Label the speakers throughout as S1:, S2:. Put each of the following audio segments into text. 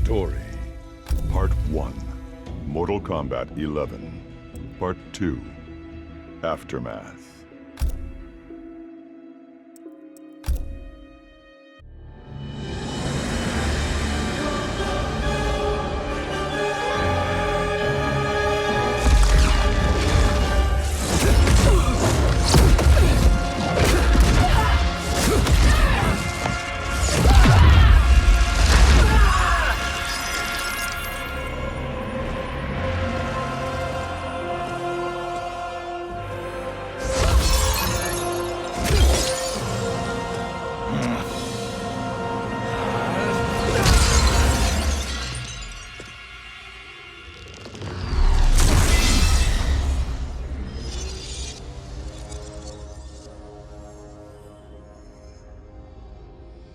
S1: story.
S2: Part 1, Mortal Kombat 11. Part 2, Aftermath.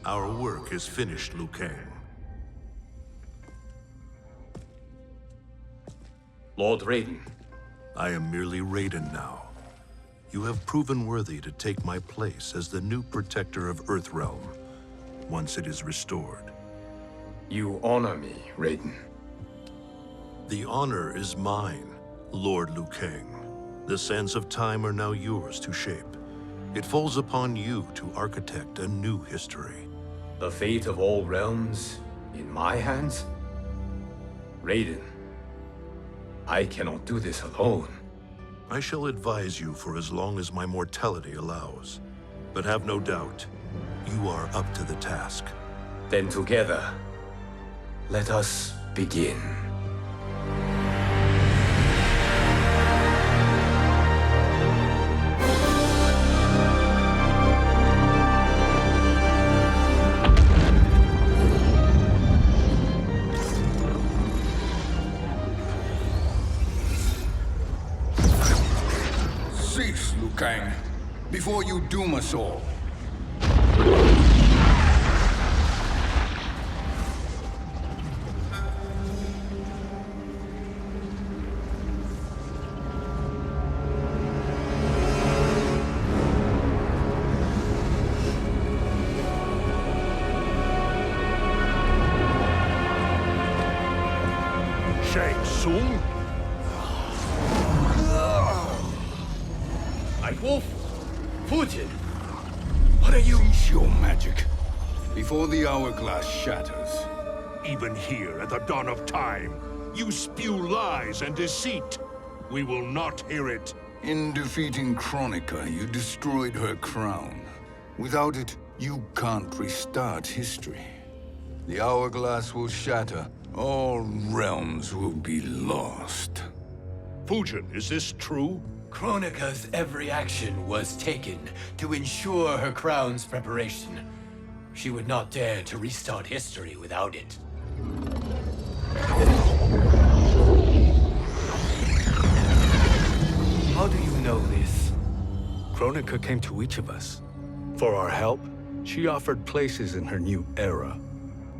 S3: Our work is finished, Liu Kang.
S4: Lord Raiden.
S3: I am merely Raiden now. You have proven worthy to take my place as the new protector of Earthrealm, once it is restored.
S4: You honor me, Raiden.
S3: The honor is mine, Lord Liu Kang. The sands of time are now yours to shape. It falls upon you to architect a new history.
S4: The fate of all realms in my hands? Raiden, I cannot do this alone.
S3: I shall advise you for as long as my mortality allows. But have no doubt, you are up to the task.
S4: Then together, let us begin.
S1: Cease, Liu Kang, before you doom us all.
S2: Tsung?
S4: Nightwolf? Fujin? What are you?
S1: Cease your magic, before the hourglass shatters.
S5: Even here at the dawn of time, you spew lies and deceit. We will not hear it.
S1: In defeating Kronika, you destroyed her crown. Without it, you can't restart history. The hourglass will shatter. All realms will be lost.
S5: Fujin, is this true?
S4: Kronika's every action was taken to ensure her crown's preparation. She would not dare to restart history without it. How do you know this?
S6: Kronika came to each of us. For our help, she offered places in her new era.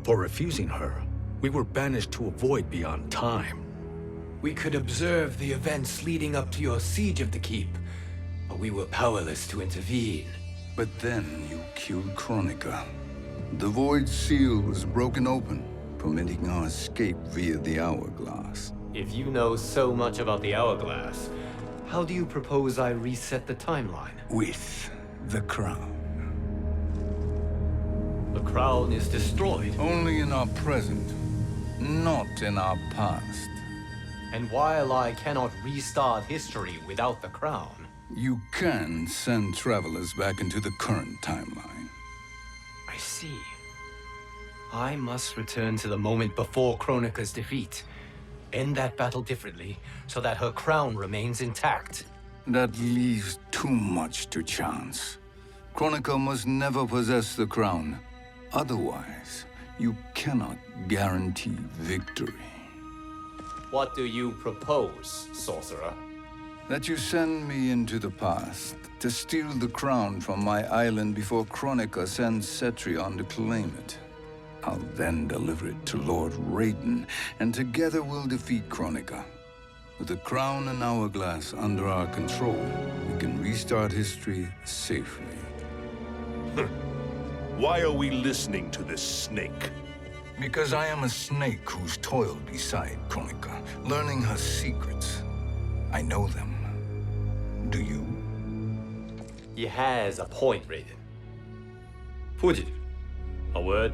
S6: For refusing her, we were banished to a void beyond time.
S4: We could observe the events leading up to your siege of the keep, but we were powerless to intervene.
S1: But then you killed Kronika. The Void Seal was broken open, permitting our escape via the hourglass.
S4: If you know so much about the hourglass, how do you propose I reset the timeline?
S1: With the crown.
S4: The crown is destroyed.
S1: Only in our present, not in our past.
S4: And while I cannot restart history without the crown...
S1: You can send travelers back into the current timeline.
S4: I see. I must return to the moment before Kronika's defeat. End that battle differently, so that her crown remains intact.
S1: That leaves too much to chance. Kronika must never possess the crown. Otherwise, you cannot guarantee victory.
S4: What do you propose, sorcerer?
S1: That you send me into the past to steal the crown from my island before Kronika sends Cetrion to claim it. I'll then deliver it to Lord Raiden, and together we'll defeat Kronika. With the crown and hourglass under our control, we can restart history safely.
S5: Why are we listening to this snake?
S1: Because I am a snake who's toiled beside Kronika, learning her secrets. I know them. Do you?
S4: He has a point, Raiden. Fujin, a word?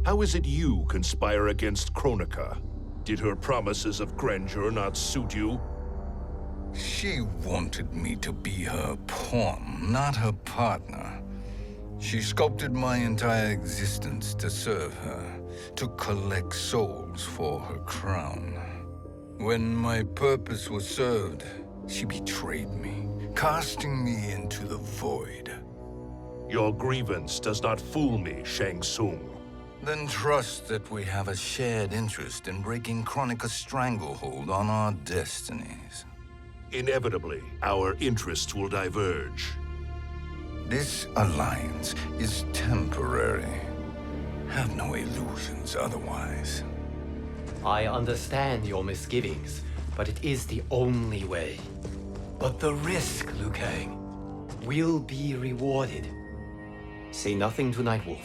S5: How is it you conspire against Kronika? Did her promises of grandeur not suit you?
S1: She wanted me to be her pawn, not her partner. She sculpted my entire existence to serve her, to collect souls for her crown. When my purpose was served, she betrayed me, casting me into the void.
S5: Your grievance does not fool me, Tsung.
S1: Then trust that we have a shared interest in breaking Kronika's stranglehold on our destinies.
S5: Inevitably, our interests will diverge.
S1: This alliance is temporary. Have no illusions otherwise.
S4: I understand your misgivings, but it is the only way. But the risk, Liu Kang, will be rewarded. Say nothing to Nightwolf.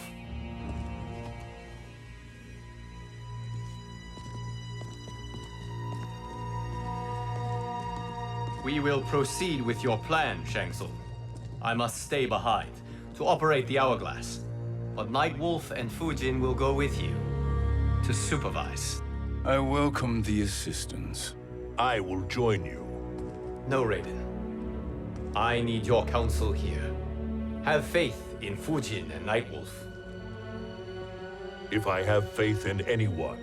S4: We will proceed with your plan, Shang Tsung. I must stay behind to operate the hourglass. But Nightwolf and Fujin will go with you to supervise.
S1: I welcome the assistance.
S5: I will join you.
S4: No, Raiden. I need your counsel here. Have faith in Fujin and Nightwolf.
S5: If I have faith in anyone,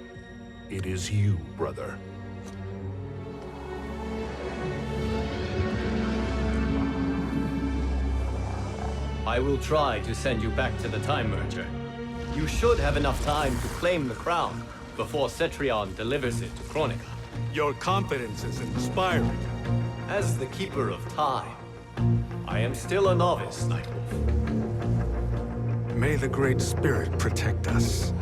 S5: it is you, brother.
S4: I will try to send you back to the Time Merger. You should have enough time to claim the crown before Cetrion delivers it to Kronika.
S6: Your confidence is inspiring.
S4: As the Keeper of Time, I am still a novice, Nightwolf.
S6: May the Great Spirit protect us.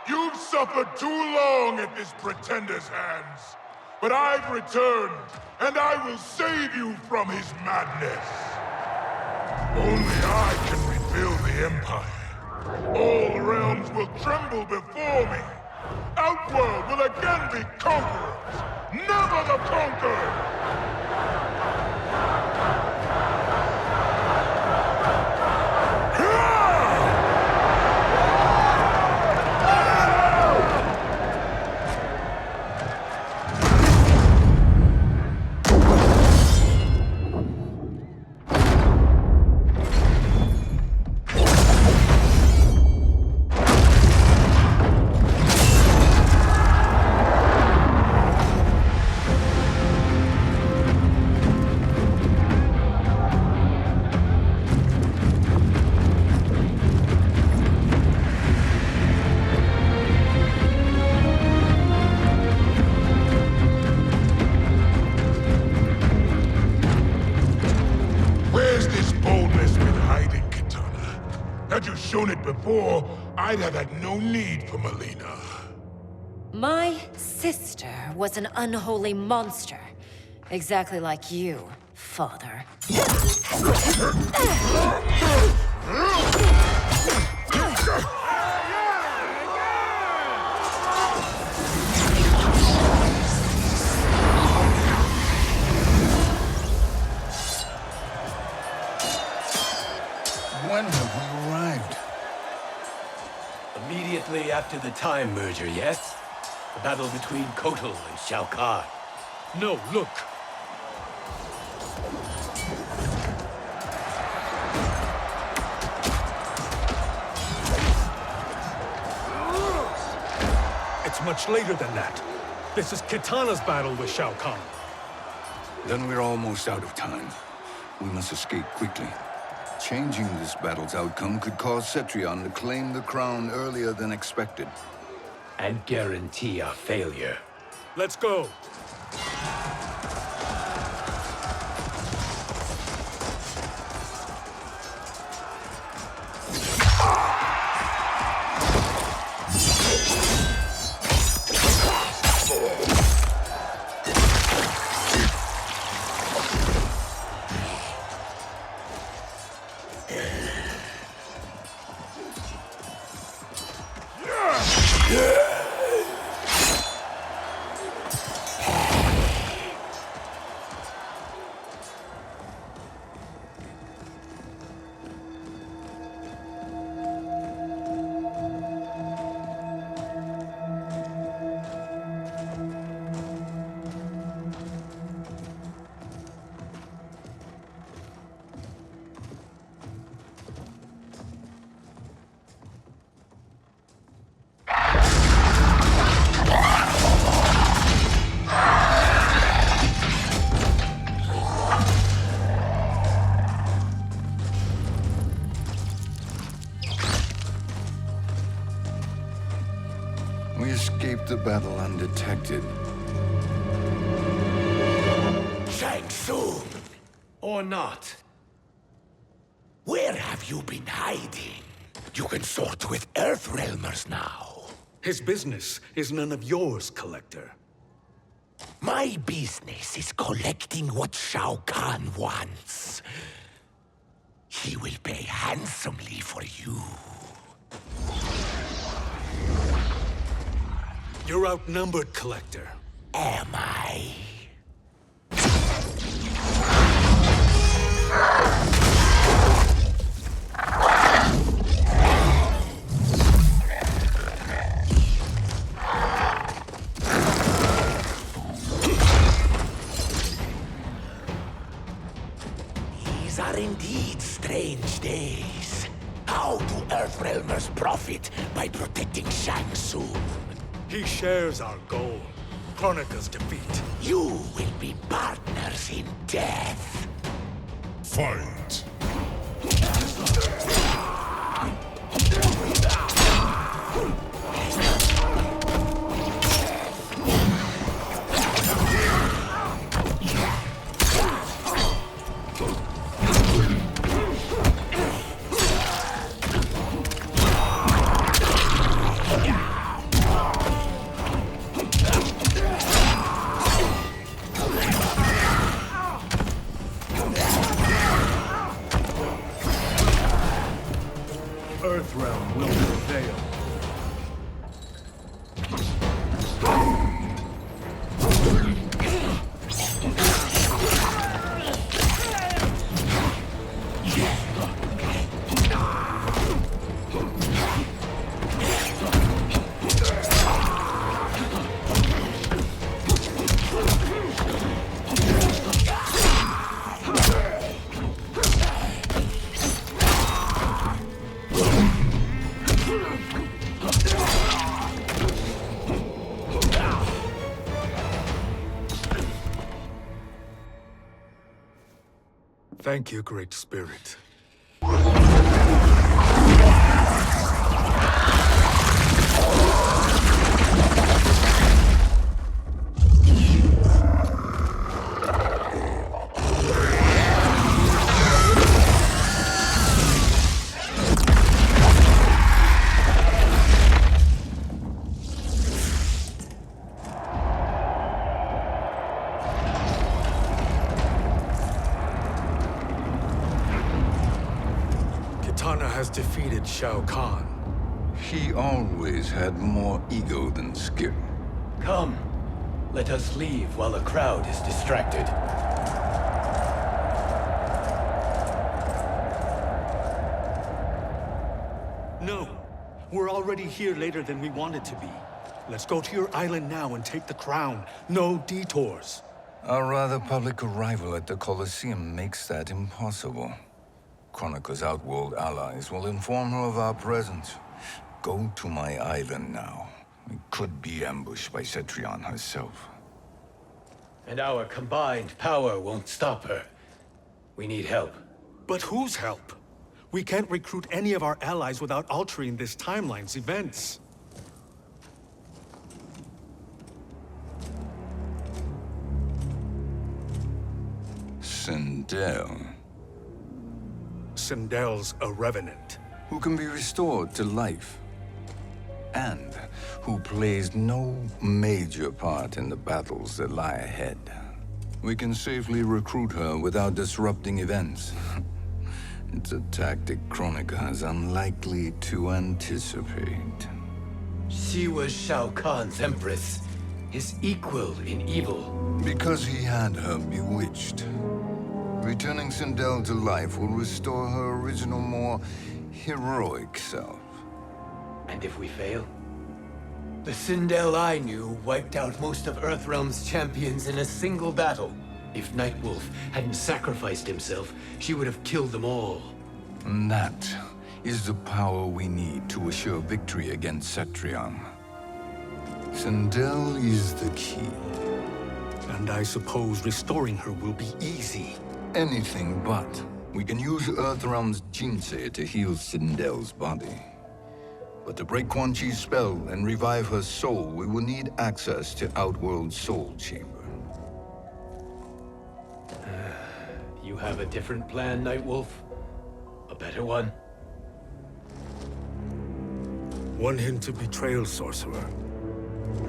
S2: You've suffered too long at this pretender's hands. But I've returned, and I will save you from his madness. Only I can rebuild the Empire. All realms will tremble before me. Outworld will again be conquerors, never the conquered! Had you shown it before, I'd have had no need for Melina.
S7: My sister was an unholy monster. Exactly like you, father.
S1: When have we arrived?
S4: Immediately after the Time Merger, yes? The battle between Kotal and Shao Kahn.
S6: No, look! It's much later than that. This is Kitana's battle with Shao Kahn.
S1: Then we're almost out of time. We must escape quickly. Changing this battle's outcome could cause Cetrion to claim the crown earlier than expected.
S4: and guarantee a failure.
S6: Let's go.
S1: We escaped the battle undetected.
S8: Tsung,
S4: Or not.
S8: where have you been hiding? You can sort with Earthrealmers now.
S6: His business is none of yours, Collector.
S8: My business is collecting what Shao Kahn wants. He will pay handsomely for you.
S6: You're outnumbered, Collector.
S8: Am I? These are indeed strange days. How do Earthrealmers profit by protecting Shang Tsung?
S6: He shares our goal. Kronika's defeat.
S8: You will be partners in death.
S2: Fight!
S6: Earthrealm will prevail. Thank you, Great Spirit. Has defeated Shao Kahn.
S1: He always had more ego than skill.
S4: Come, let us leave while the crowd is distracted.
S6: No, we're already here later than we wanted to be. Let's go to your island now and take the crown. No detours.
S1: Our rather public arrival at the Colosseum makes that impossible. Kronika's outworld allies will inform her of our presence. Go to my island now. We could be ambushed by Cetrion herself.
S4: And our combined power won't stop her. We need help.
S6: But whose help? We can't recruit any of our allies without altering this timeline's events.
S1: Sindel,
S6: Sindel's a revenant.
S1: who can be restored to life, and who plays no major part in the battles that lie ahead. We can safely recruit her without disrupting events. It's a tactic Kronika is unlikely to anticipate.
S4: She was Shao Kahn's empress, his equal in evil.
S1: Because he had her bewitched. Returning Sindel to life will restore her original, more heroic self.
S4: And if we fail? The Sindel I knew wiped out most of Earthrealm's champions in a single battle. If Nightwolf hadn't sacrificed himself, she would have killed them all.
S1: And that is the power we need to assure victory against Cetrion. Sindel is the key.
S6: And I suppose restoring her will be easy.
S1: Anything but. We can use Earthrealm's Jinsei to heal Sindel's body. But to break Quan Chi's spell and revive her soul, we will need access to Outworld's Soul Chamber.
S4: You have a different plan, Nightwolf? A better one?
S6: One hint of betrayal, sorcerer,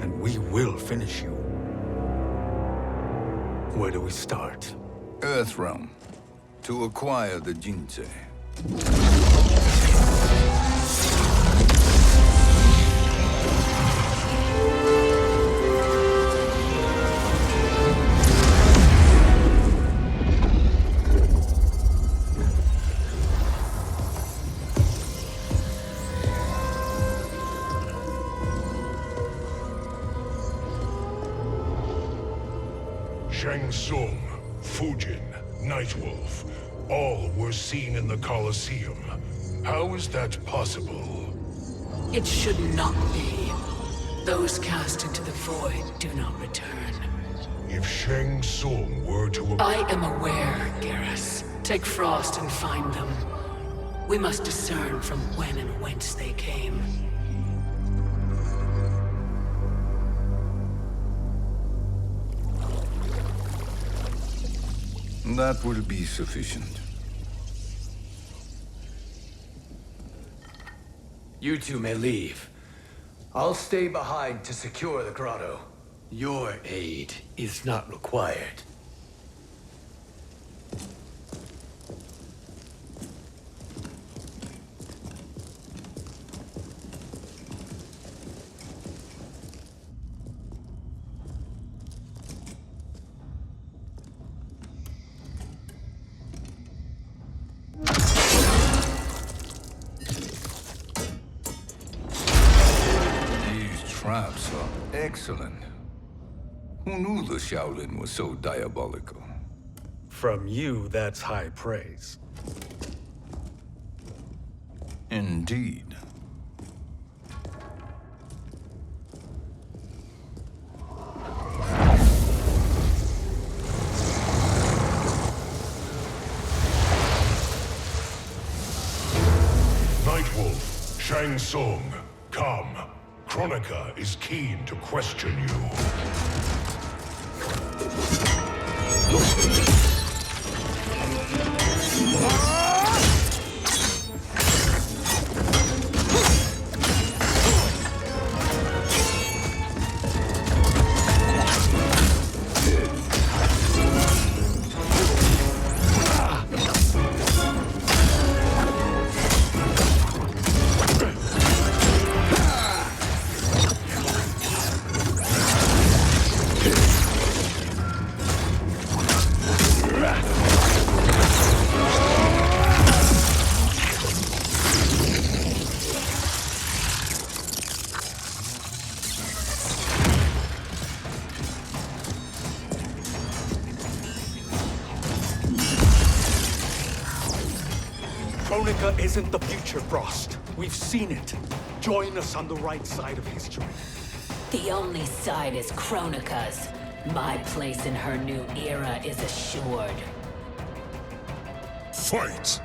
S6: and we will finish you. Where do we start?
S1: Earthrealm. To acquire the Jinsei.
S2: Tsung, Fujin, Nightwolf, all were seen in the Colosseum. How is that possible?
S9: It should not be. Those cast into the void do not return.
S2: If Shang Tsung were to...
S9: I am aware, Garrus. Take Frost and find them. We must discern from when and whence they came.
S1: That will be sufficient.
S4: You two may leave. I'll stay behind to secure the grotto. Your aid is not required.
S1: Traps are excellent. Who knew the Shaolin was so diabolical?
S6: From you, that's high praise.
S1: Indeed.
S2: Nightwolf, Shang Tsung, come. Kronika is keen to question you.
S6: Kronika isn't the future, Frost. We've seen it. Join us on the right side of history.
S7: The only side is Kronika's. My place in her new era is assured.
S2: Fight!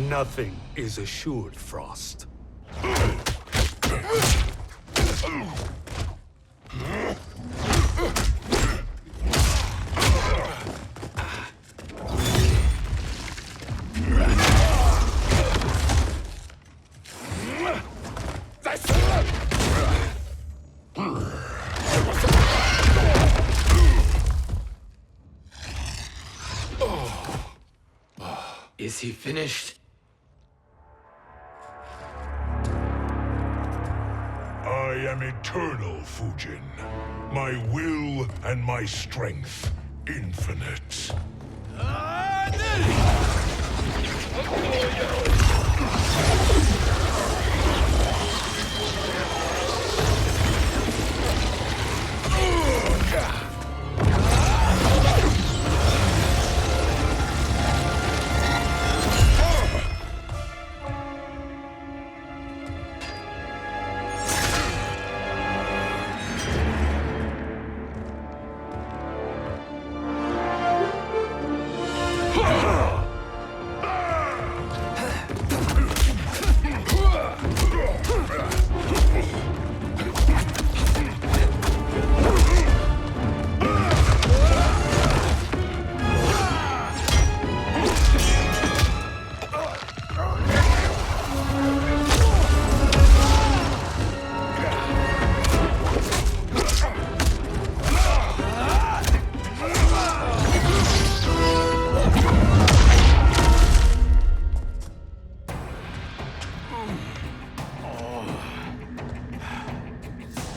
S6: Nothing is assured, Frost.
S4: Is he finished?
S2: I am eternal, Fujin. My will and my strength infinite.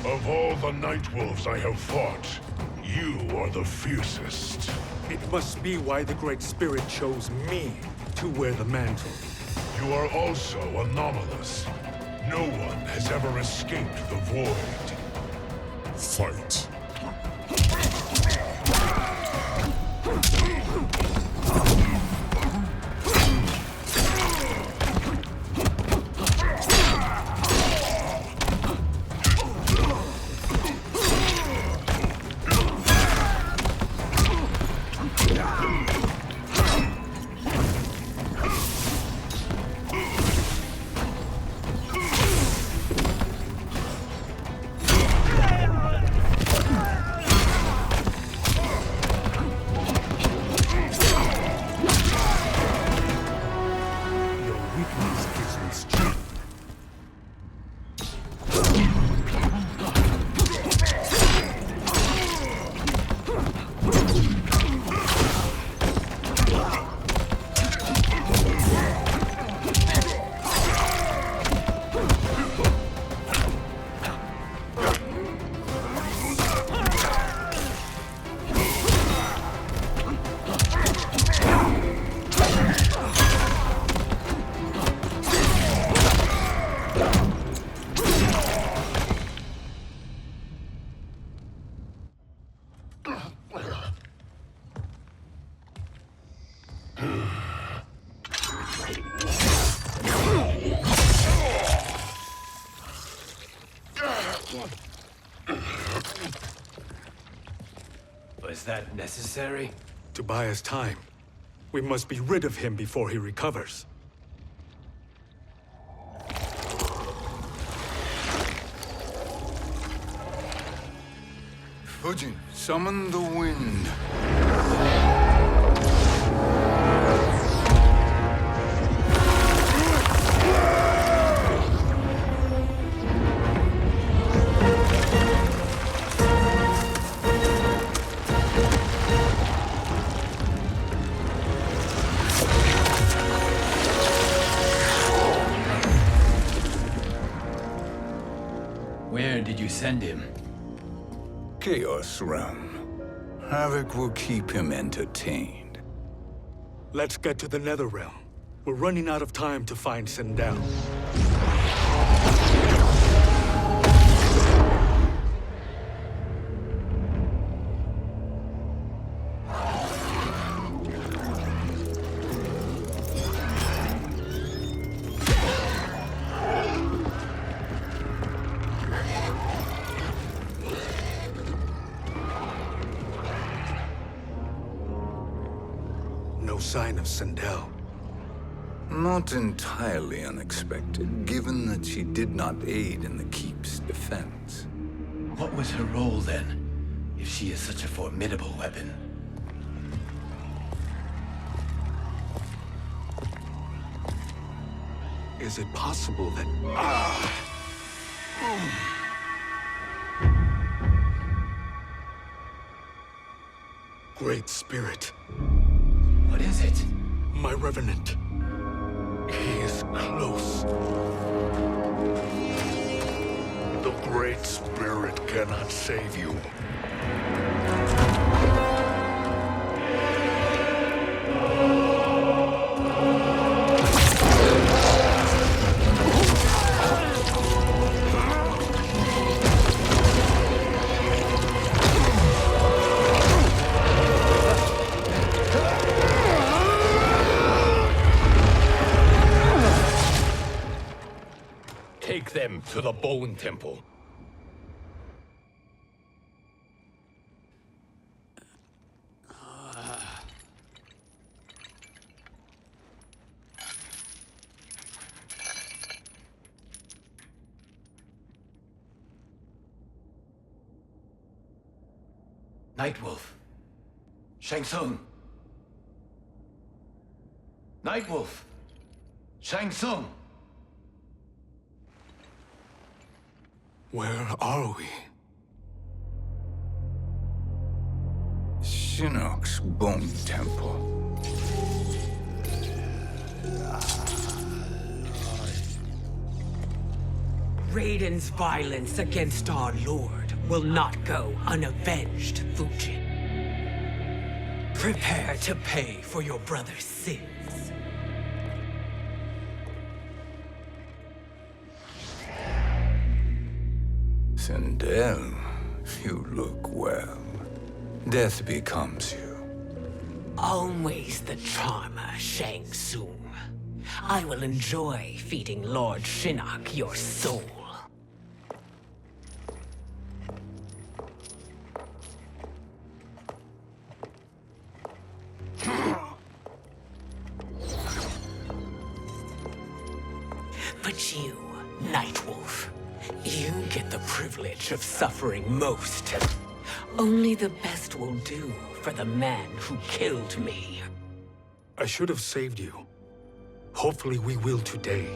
S2: Of all the Nightwolves I have fought, you are the fiercest.
S6: It must be why the Great Spirit chose me to wear the mantle.
S2: You are also anomalous. No one has ever escaped the void. Fight.
S4: Was that necessary?
S6: To buy us time. We must be rid of him before he recovers.
S1: Fujin, summon the wind.
S4: Where did you send him?
S1: Chaos Realm. Havoc will keep him entertained.
S6: Let's get to the Netherrealm. We're running out of time to find Sindel. No sign of Sindel.
S1: Not entirely unexpected, given that she did not aid in the Keep's defense.
S4: What was her role then, if she is such a formidable weapon?
S6: Is it possible that... Great Spirit.
S4: What is it?
S6: My Revenant. He is close.
S5: The Great Spirit cannot save you.
S6: Take them to the Bone Temple.
S4: Nightwolf. Tsung. Nightwolf. Tsung.
S6: Where are we?
S1: Shinnok's Bone Temple.
S10: Raiden's violence against our Lord will not go unavenged, Fujin. Prepare to pay for your brother's sins.
S1: Sindel, you look well. Death becomes you.
S10: Always the charmer, Shang Tsung. I will enjoy feeding Lord Shinnok your soul. But you, Nightwolf, you get the privilege of suffering most. Only the best will do for the man who killed me.
S6: I should have saved you. Hopefully we will today.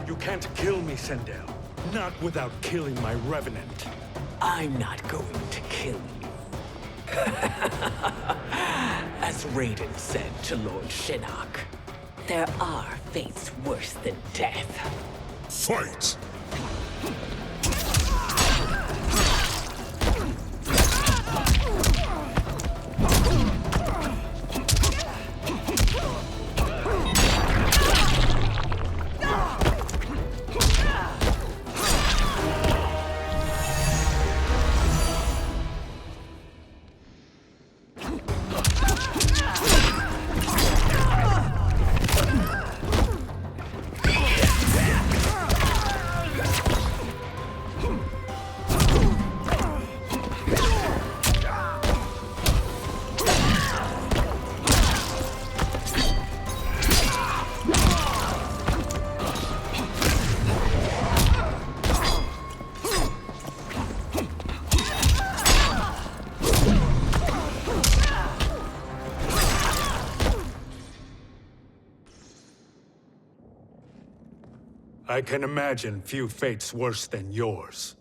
S6: You can't kill me, Sindel. Not without killing my Revenant.
S10: I'm not going to kill you. As Raiden said to Lord Shinnok, there are fates worse than death.
S5: Fight!
S6: I can imagine few fates worse than yours.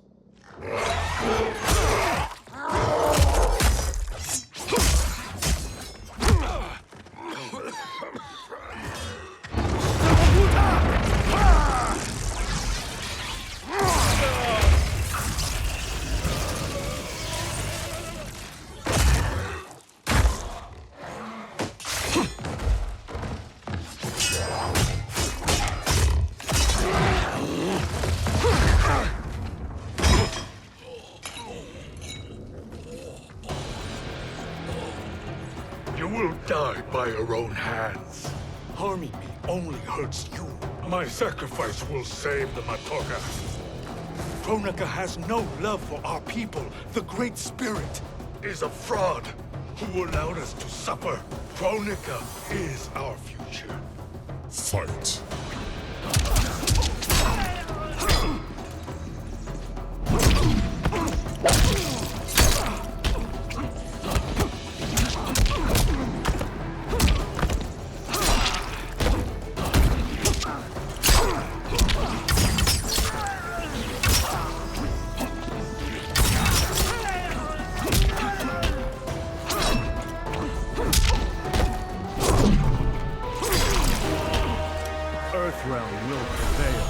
S6: will die by your own hands. Harming me only hurts you. My sacrifice will save the Matoga. Kronika has no love for our people. The Great Spirit is a fraud who allowed us to suffer. Kronika is our future.
S2: Fight.
S6: Earthrealm will prevail.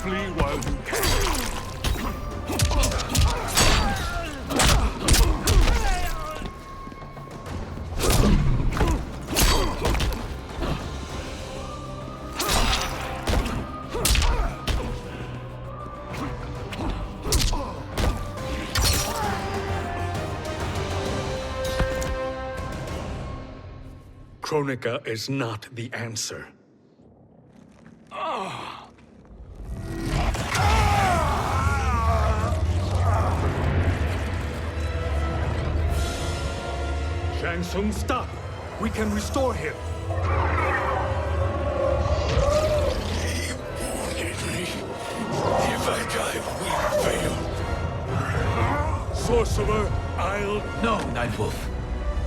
S6: Flee while you can. Kronika is not the answer. Tsung, stop! We can restore him!
S8: He wounded me. If I die, we fail.
S6: Sorcerer, I'll...
S4: No, Nightwolf.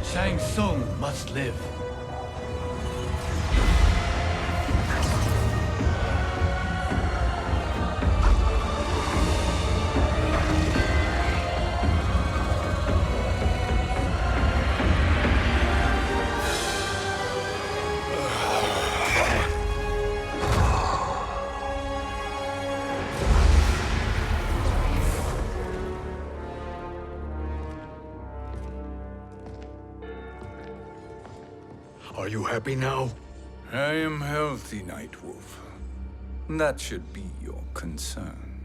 S4: Shang Tsung must live.
S6: Are you happy now?
S1: I am healthy, Nightwolf. That should be your concern.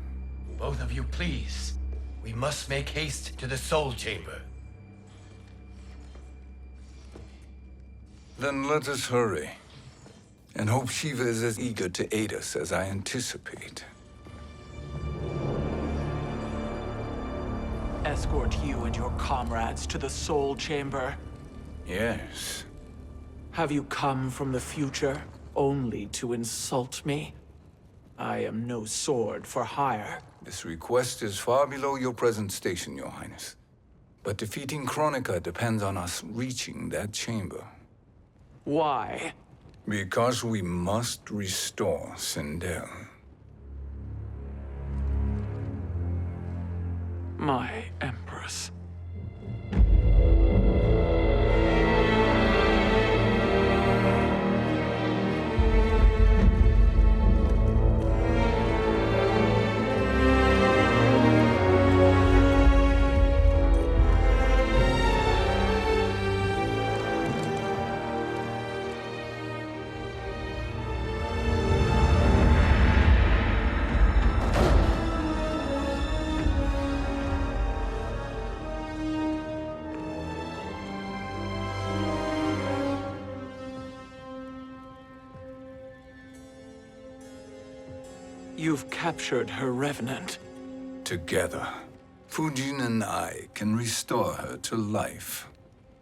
S4: Both of you, please. We must make haste to the Soul Chamber.
S1: Then let us hurry. And hope Sheeva is as eager to aid us as I anticipate.
S11: Escort you and your comrades to the Soul Chamber.
S1: Yes.
S11: Have you come from the future only to insult me? I am no sword for hire.
S1: This request is far below your present station, Your Highness. But defeating Kronika depends on us reaching that chamber.
S11: Why?
S1: Because we must restore Sindel.
S11: My Empress. You've captured her revenant.
S1: Together, Fujin and I can restore her to life.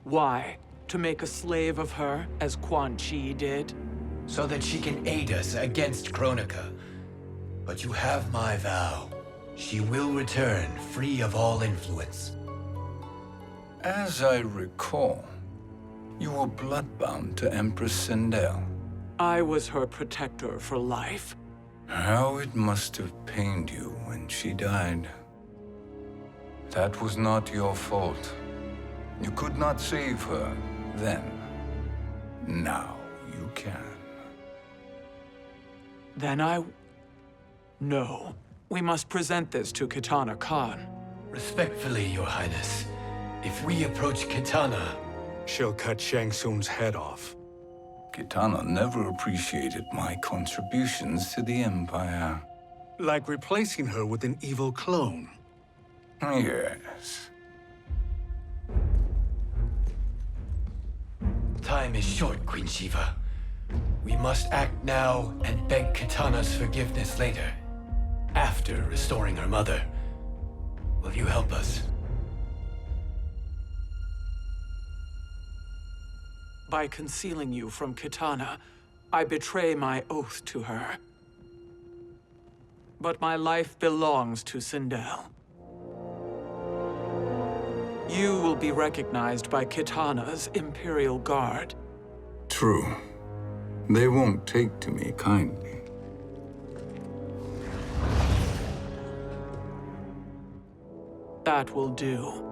S11: Why? To make a slave of her, as Quan Chi did?
S4: So that she can aid us against Kronika. But you have my vow. She will return free of all influence.
S1: As I recall, you were bloodbound to Empress Sindel.
S11: I was her protector for life.
S1: How it must have pained you when she died. That was not your fault. You could not save her then. Now you can.
S11: Then No. We must present this to Kitana Kahn.
S4: Respectfully, Your Highness, if we approach Kitana...
S6: She'll cut Shang Tsung's head off.
S1: Kitana never appreciated my contributions to the Empire.
S6: Like replacing her with an evil clone.
S1: Yes.
S4: Time is short, Queen Sheeva. We must act now and beg Kitana's forgiveness later, after restoring her mother. Will you help us?
S11: By concealing you from Kitana, I betray my oath to her. But my life belongs to Sindel. You will be recognized by Kitana's Imperial Guard.
S1: True. They won't take to me kindly.
S11: That will do.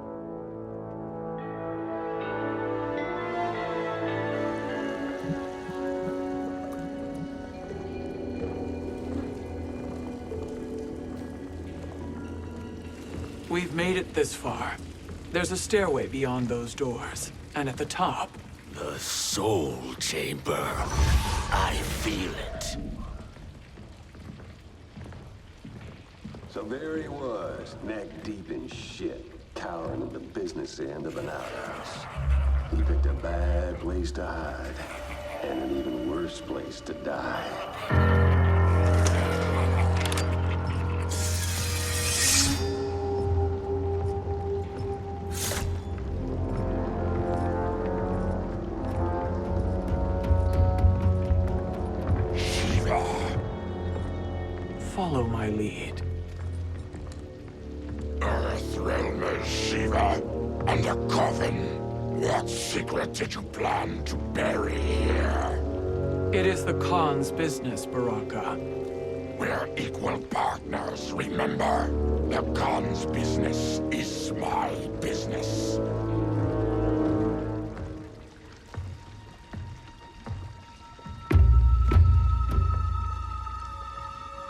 S11: We've made it this far. There's a stairway beyond those doors, and at the top...
S8: The Soul Chamber. I feel it.
S12: So there he was, neck deep in shit, cowering at the business end of an outhouse. He picked a bad place to hide, and an even worse place to die.
S11: Follow my lead.
S2: Earthrealm is Sheeva, and a coffin. What secret did you plan to bury here?
S11: It is the Khan's business, Baraka.
S2: We're equal partners, remember? The Khan's business is my business.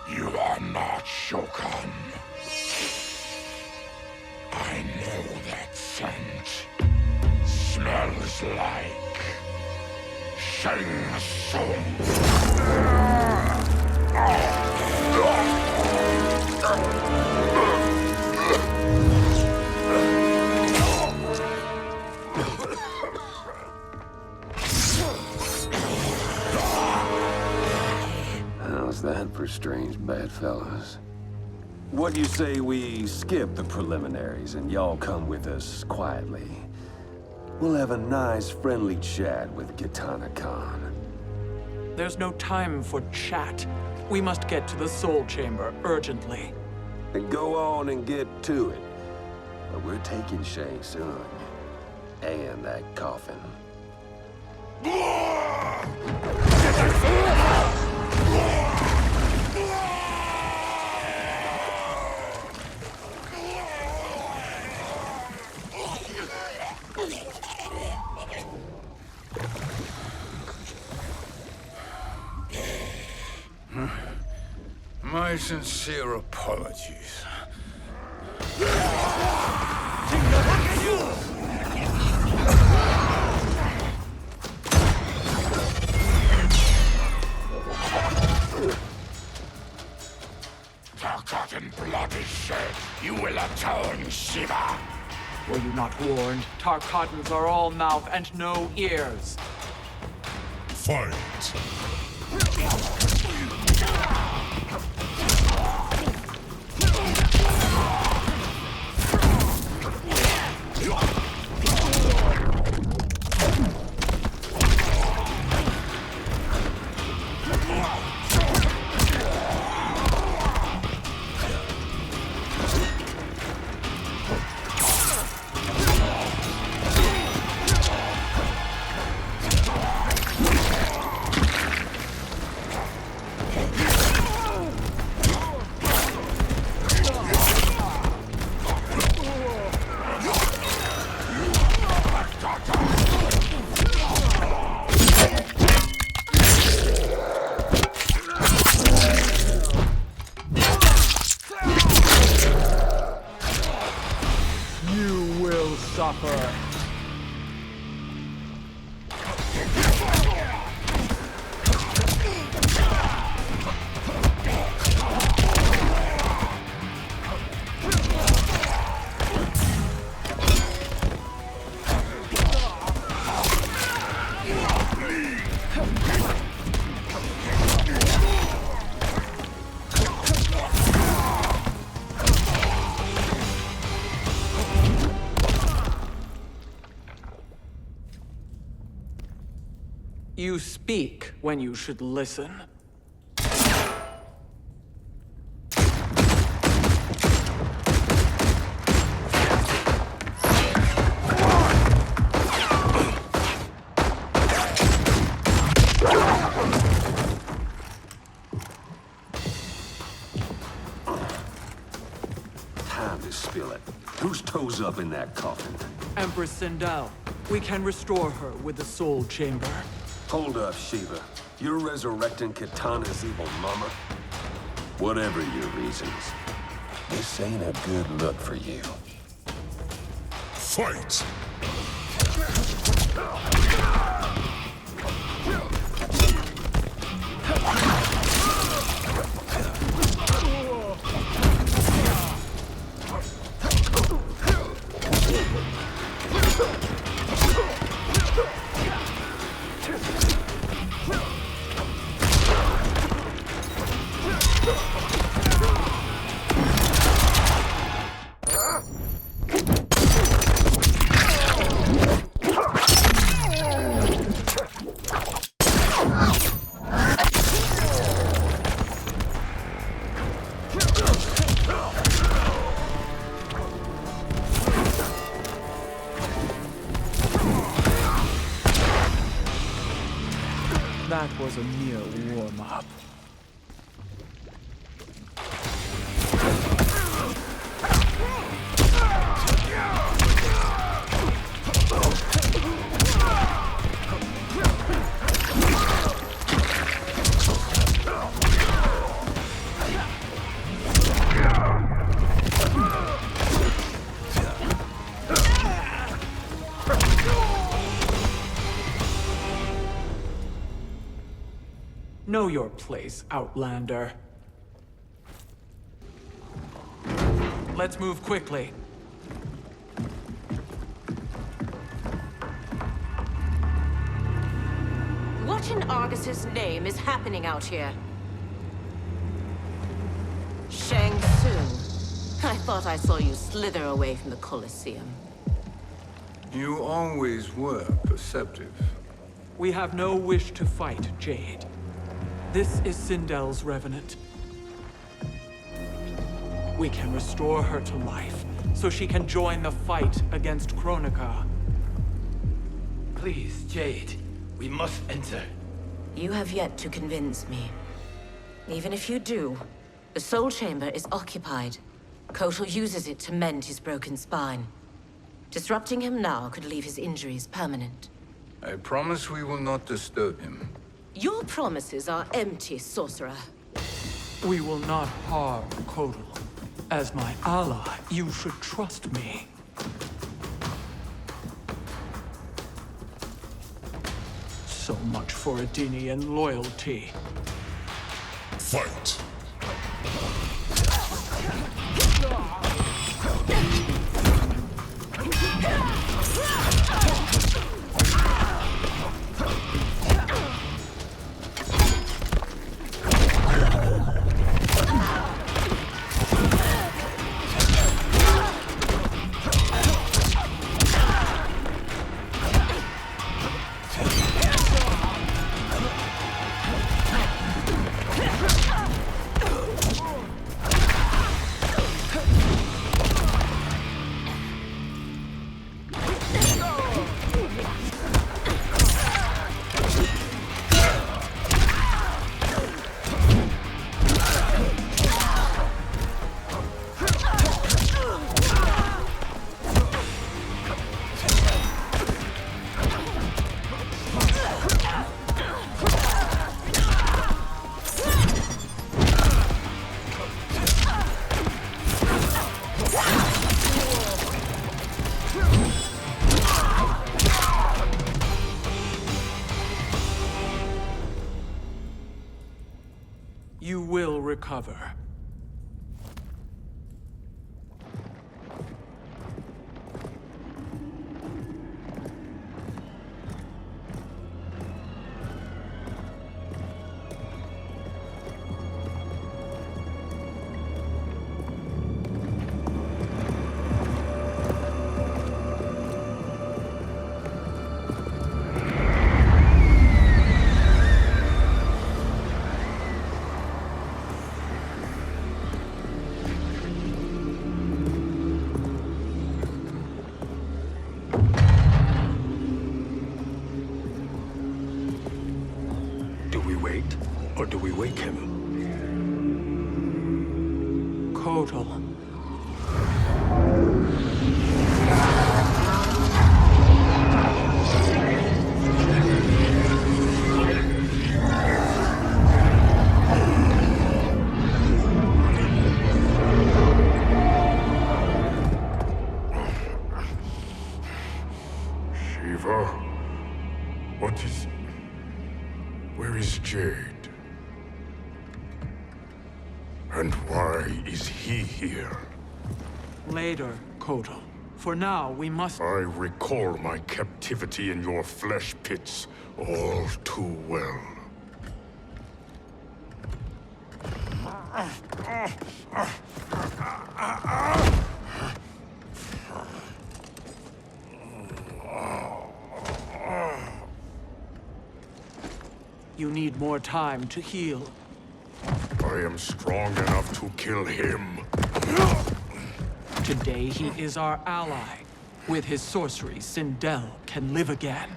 S2: You are not Shokan. I know that scent. Smells like... Shang Tsung.
S12: How's that for strange bedfellows? What do you say we skip the preliminaries and y'all come with us quietly? We'll have a nice, friendly chat with Kitana Kahn.
S11: There's no time for chat. We must get to the Soul Chamber urgently.
S12: And go on and get to it. But we're taking Shang Tsung. And that coffin.
S1: My sincere apologies.
S2: Forgotten blood is shed. You will atone, Sheeva.
S11: Were you not warned? Tarkatans are all mouth and no ears.
S2: Fight.
S11: suffer. You speak when you should listen.
S12: Time to spill it. Whose toes up in that coffin?
S11: Empress Sindel. We can restore her with the Soul Chamber.
S12: Hold up, Sheeva. You're resurrecting Kitana's evil mama? Whatever your reasons, this ain't a good look for you.
S2: Fight!
S11: That was a mere warm-up. Know your place, Outlander. Let's move quickly.
S13: What in Argus's name is happening out here? Shang Tsung. I thought I saw you slither away from the Colosseum.
S1: You always were perceptive.
S11: We have no wish to fight, Jade. This is Sindel's revenant. We can restore her to life, so she can join the fight against Kronika.
S4: Please, Jade, we must enter.
S13: You have yet to convince me. Even if you do, the Soul Chamber is occupied. Kotal uses it to mend his broken spine. Disrupting him now could leave his injuries permanent.
S1: I promise we will not disturb him.
S13: Your promises are empty, sorcerer.
S11: We will not harm Kotal. As my ally, you should trust me. So much for Adenian loyalty.
S2: Fight!
S11: recover.
S6: Or do we wake him?
S11: Kotal.
S2: Sheeva? What is... Where is Jade? And why is he here?
S11: Later, Kotal. For now, we must...
S2: I recall my captivity in your flesh pits all too well.
S11: You need more time to heal.
S2: I am strong enough to kill him.
S11: Today he is our ally. With his sorcery, Sindel can live again.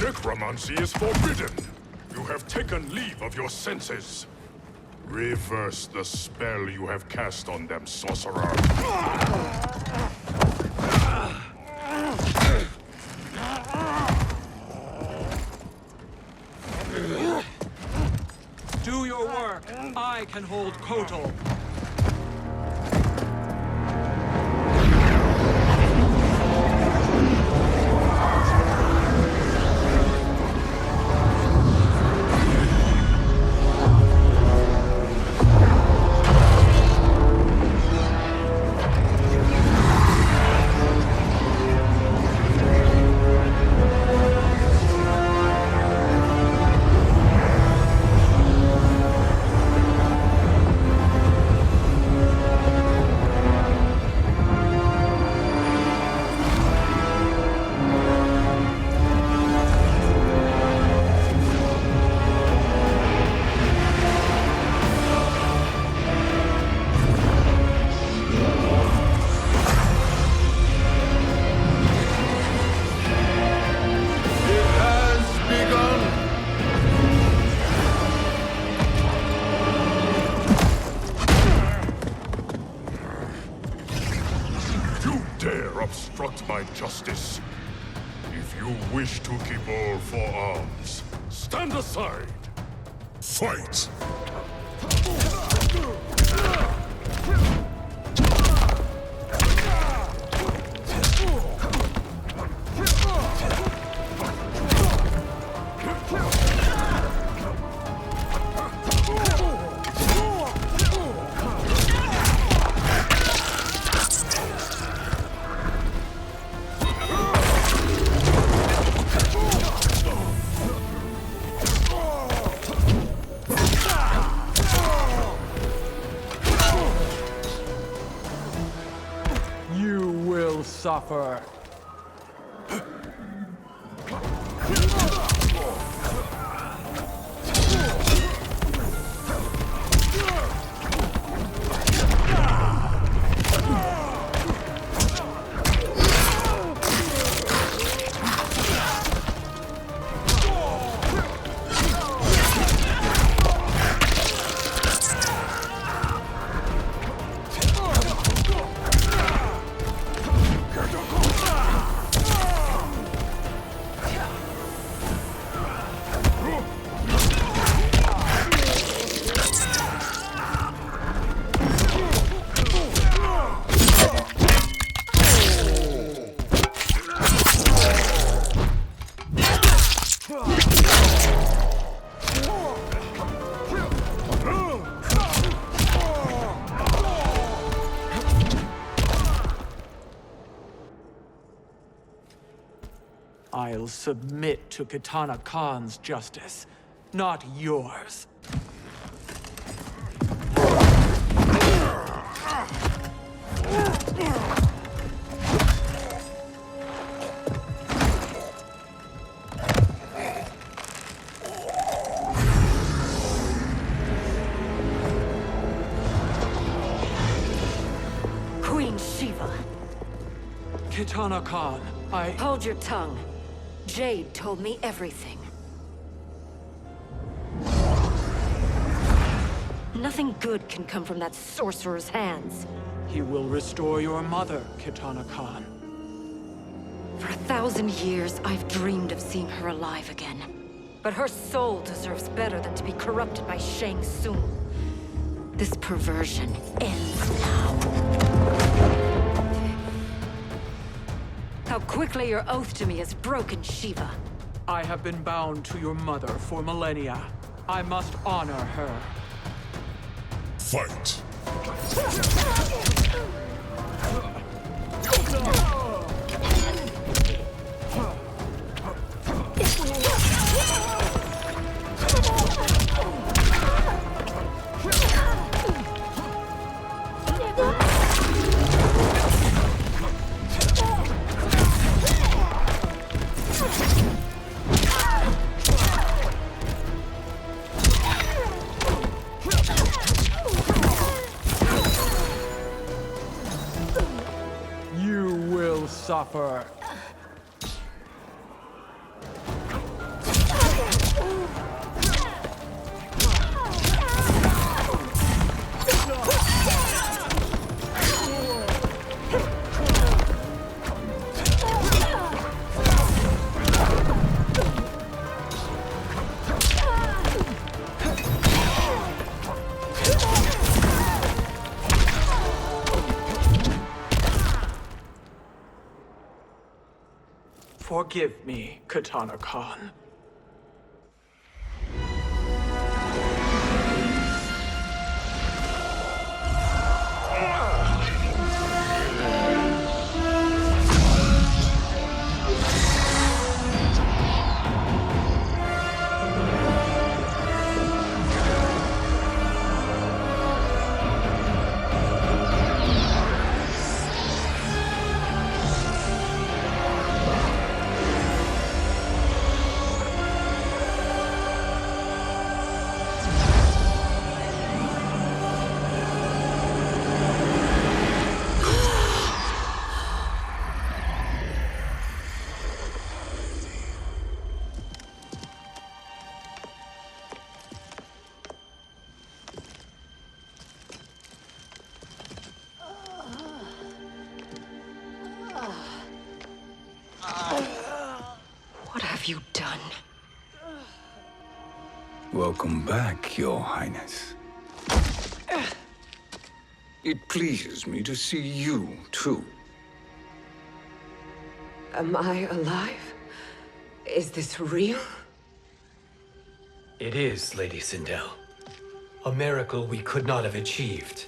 S2: Necromancy is forbidden. You have taken leave of your senses. Reverse the spell you have cast on them, sorcerer.
S11: Do your work. I can hold Kotal.
S2: My justice. If you wish to keep all four arms, stand aside. Fight!
S11: Suffer. I'll submit to Kitana Khan's justice, not yours.
S14: Queen Sheeva.
S11: Kitana Khan,
S14: Hold your tongue. Jade told me everything. Nothing good can come from that sorcerer's hands.
S11: he will restore your mother, Kitana Khan.
S14: For 1,000 years, I've dreamed of seeing her alive again. But her soul deserves better than to be corrupted by Shang Tsung. This perversion ends now. How quickly your oath to me is broken, Sheeva.
S11: I have been bound to your mother for millennia. I must honor her.
S2: Fight!
S11: You will suffer. Forgive me, Kitana Khan.
S14: What have you done?
S1: Welcome back, Your Highness. It pleases me to see you, too.
S10: Am I alive? Is this real?
S4: It is, Lady Sindel. A miracle we could not have achieved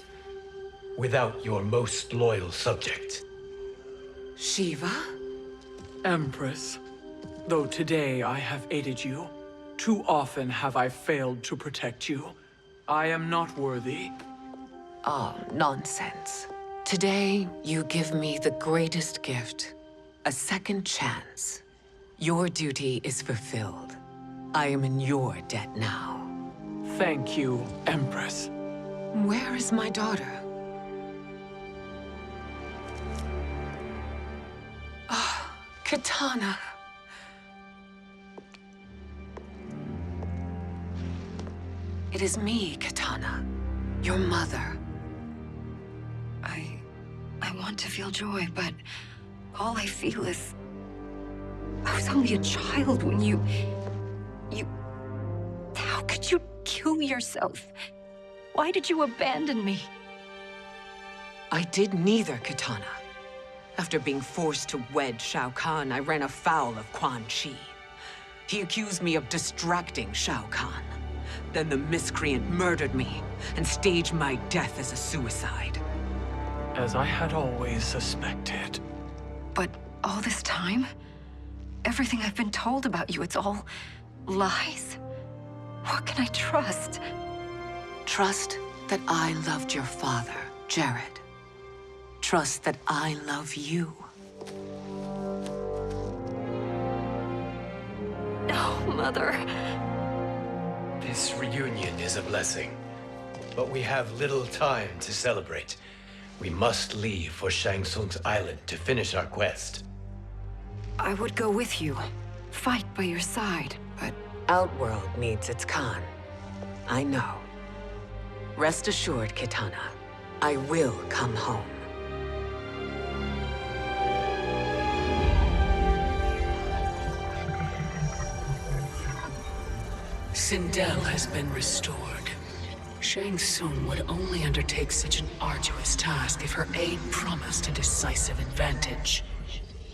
S4: without your most loyal subject.
S10: Sheeva?
S11: Empress, though today I have aided you, too often have I failed to protect you. I am not worthy.
S10: Oh, nonsense. Today, you give me the greatest gift. A second chance. Your duty is fulfilled. I am in your debt now.
S11: Thank you, Empress.
S10: Where is my daughter? Ah, Kitana. It is me, Kitana. Your mother.
S14: I want to feel joy, but all I feel is... I was only a child when you... How could you kill yourself? Why did you abandon me?
S10: I did neither, Kitana. After being forced to wed Shao Kahn, I ran afoul of Quan Chi. He accused me of distracting Shao Kahn. Then the miscreant murdered me and staged my death as a suicide.
S11: As I had always suspected.
S14: But all this time, Everything I've been told about you, it's all lies. What can I trust?
S9: Trust that I loved your father, Jared. Trust that I love you.
S14: No, Mother.
S4: This reunion is a blessing, but we have little time to celebrate. We must leave for Shang Tsung's island to finish our quest.
S14: I would go with you, fight by your side, but...
S10: Outworld needs its Kahn. I know. Rest assured, Kitana, I will come home.
S9: Sindel has been restored. Shang Tsung would only undertake such an arduous task if her aid promised a decisive advantage.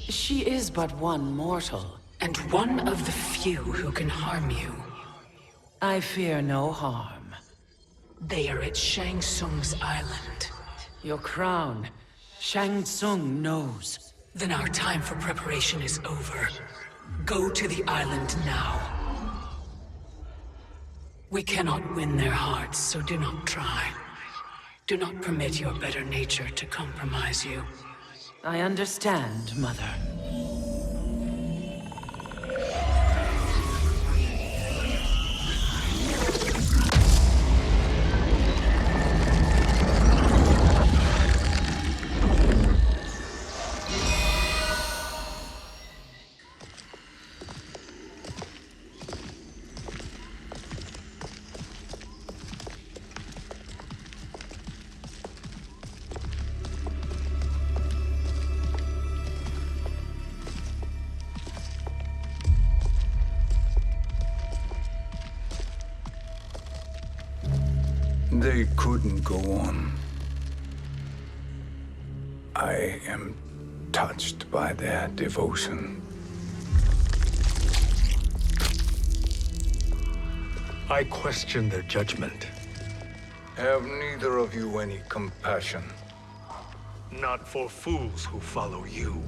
S9: She is but one mortal, and one of the few who can harm you. I fear no harm. They are at Shang Tsung's island.
S11: Your crown. Shang Tsung knows.
S9: Then our time for preparation is over. Go to the island now. We cannot win their hearts, so do not try. Do not permit your better nature to compromise you.
S11: I understand, Mother.
S1: They couldn't go on. I am touched by their devotion.
S6: I question their judgment.
S1: Have neither of you any compassion?
S6: Not for fools who follow you.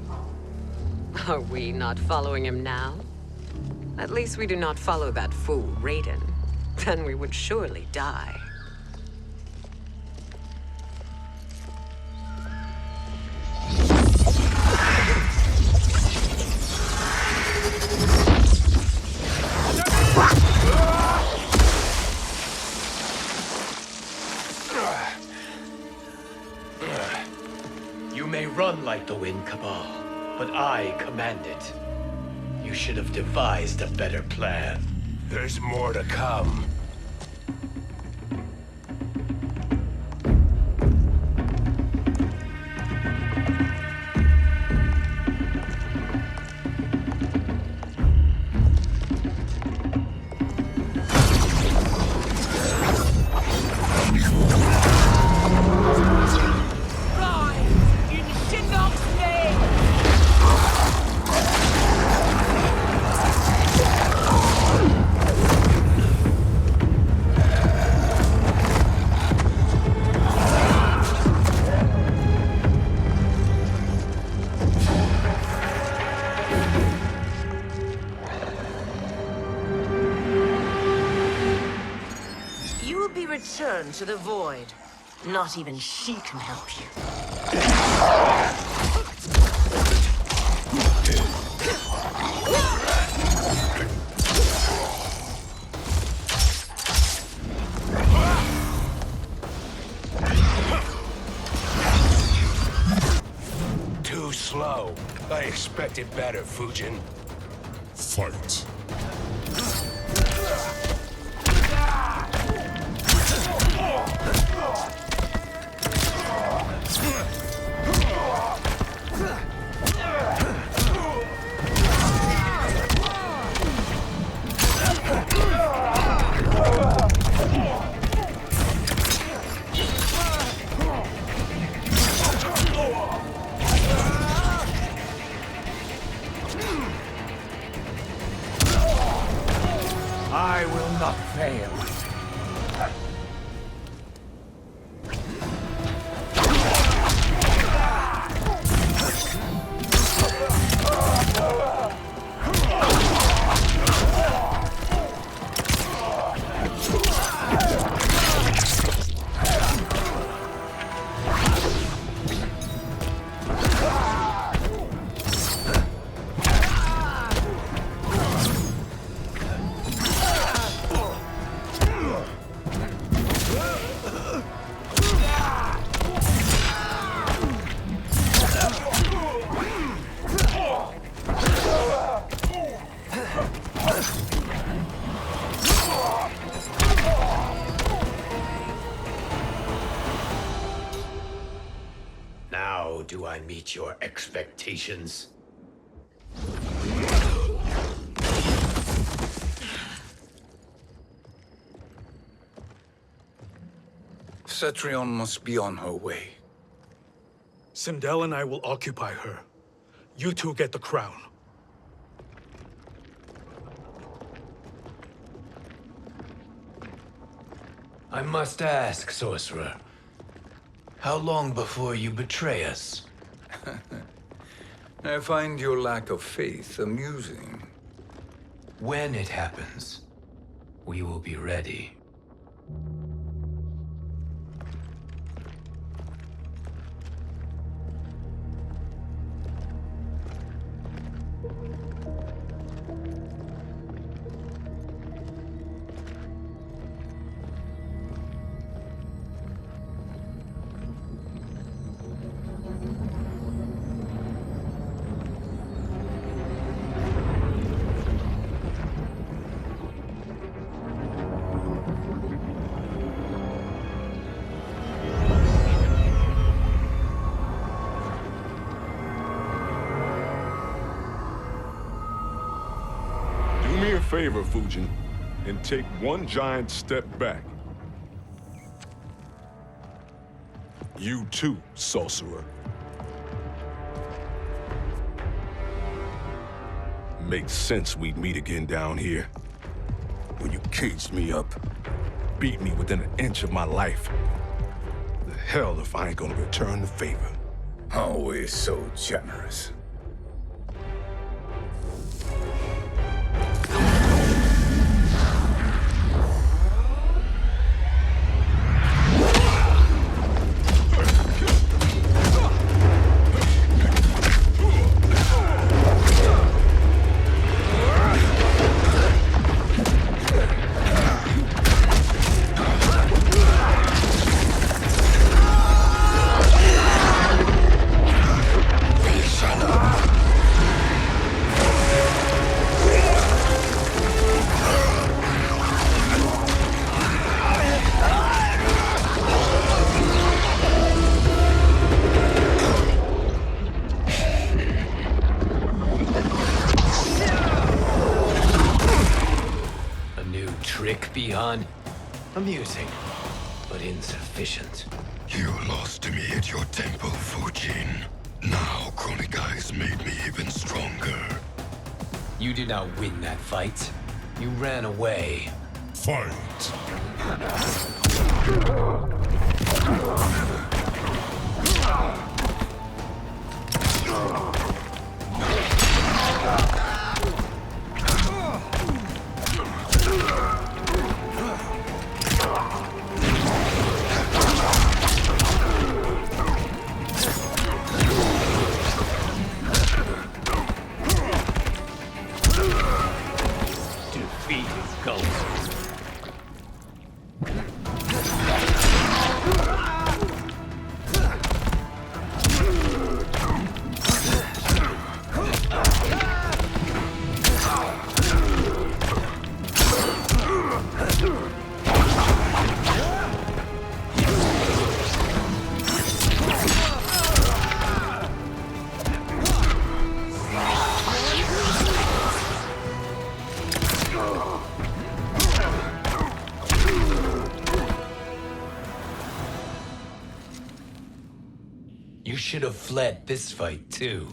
S10: Are we not following him now? At least we do not follow that fool, Raiden. Then we would surely die.
S4: You may run like the wind, Cabal, but I command it. You should have devised a better plan.
S8: There's more to come.
S13: Return to the void. Not even she can help you.
S8: Too slow. I expected better, Fujin. Fight.
S4: I will not fail. meet your expectations.
S1: Cetrion must be on her way.
S6: Sindel and I will occupy her. You two get the crown.
S15: I must ask, sorcerer. How long before you betray us?
S1: I find your lack of faith amusing.
S15: When it happens, we will be ready.
S2: Favor, Fujin, and take one giant step back. You too, sorcerer. Makes sense we'd meet again down here. When you caged me up, beat me within an inch of my life. The hell if I ain't gonna return the favor.
S1: Always so generous.
S15: Amusing, but insufficient.
S16: You lost to me at your temple, Fujin. Now Kronika has made me even stronger.
S15: You did not win that fight. You ran away.
S16: Fight!
S15: You should have fled this fight, too.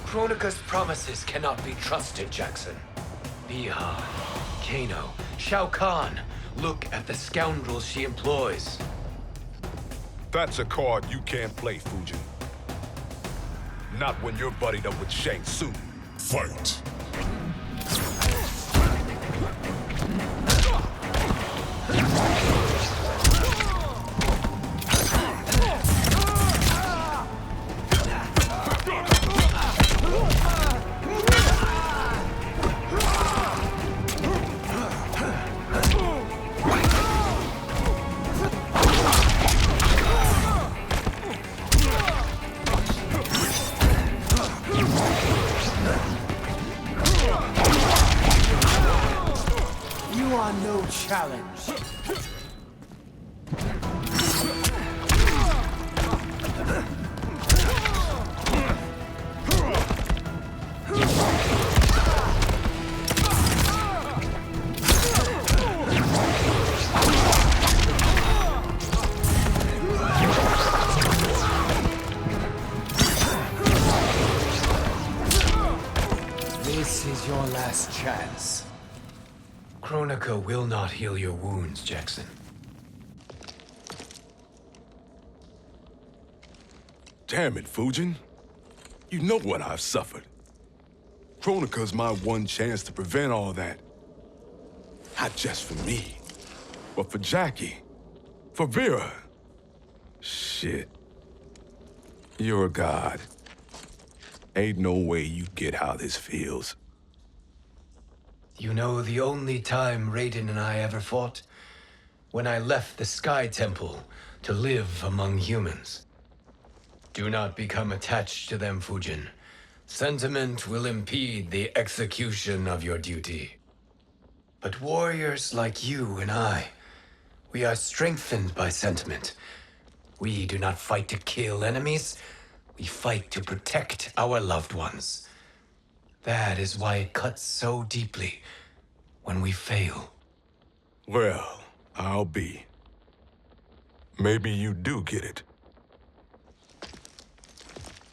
S15: Kronika's promises cannot be trusted, Jackson. Bihan, Kano, Shao Kahn. Look at the scoundrels she employs.
S2: That's a card you can't play, Fujin. Not when you're buddied up with Shang Tsung.
S16: Fight!
S15: last chance. Kronika will not heal your wounds, Jackson.
S2: Damn it, Fujin. You know what I've suffered. Kronika's my one chance to prevent all that. Not just for me, but for Jackie, for Vera. Shit. You're a god. Ain't no way you get how this feels.
S15: You know the only time Raiden and I ever fought? When I left the Sky Temple to live among humans. Do not become attached to them, Fujin. Sentiment will impede the execution of your duty. But warriors like you and I, we are strengthened by sentiment. We do not fight to kill enemies. We fight to protect our loved ones. That is why it cuts so deeply when we fail.
S2: Well, I'll be. Maybe you do get it.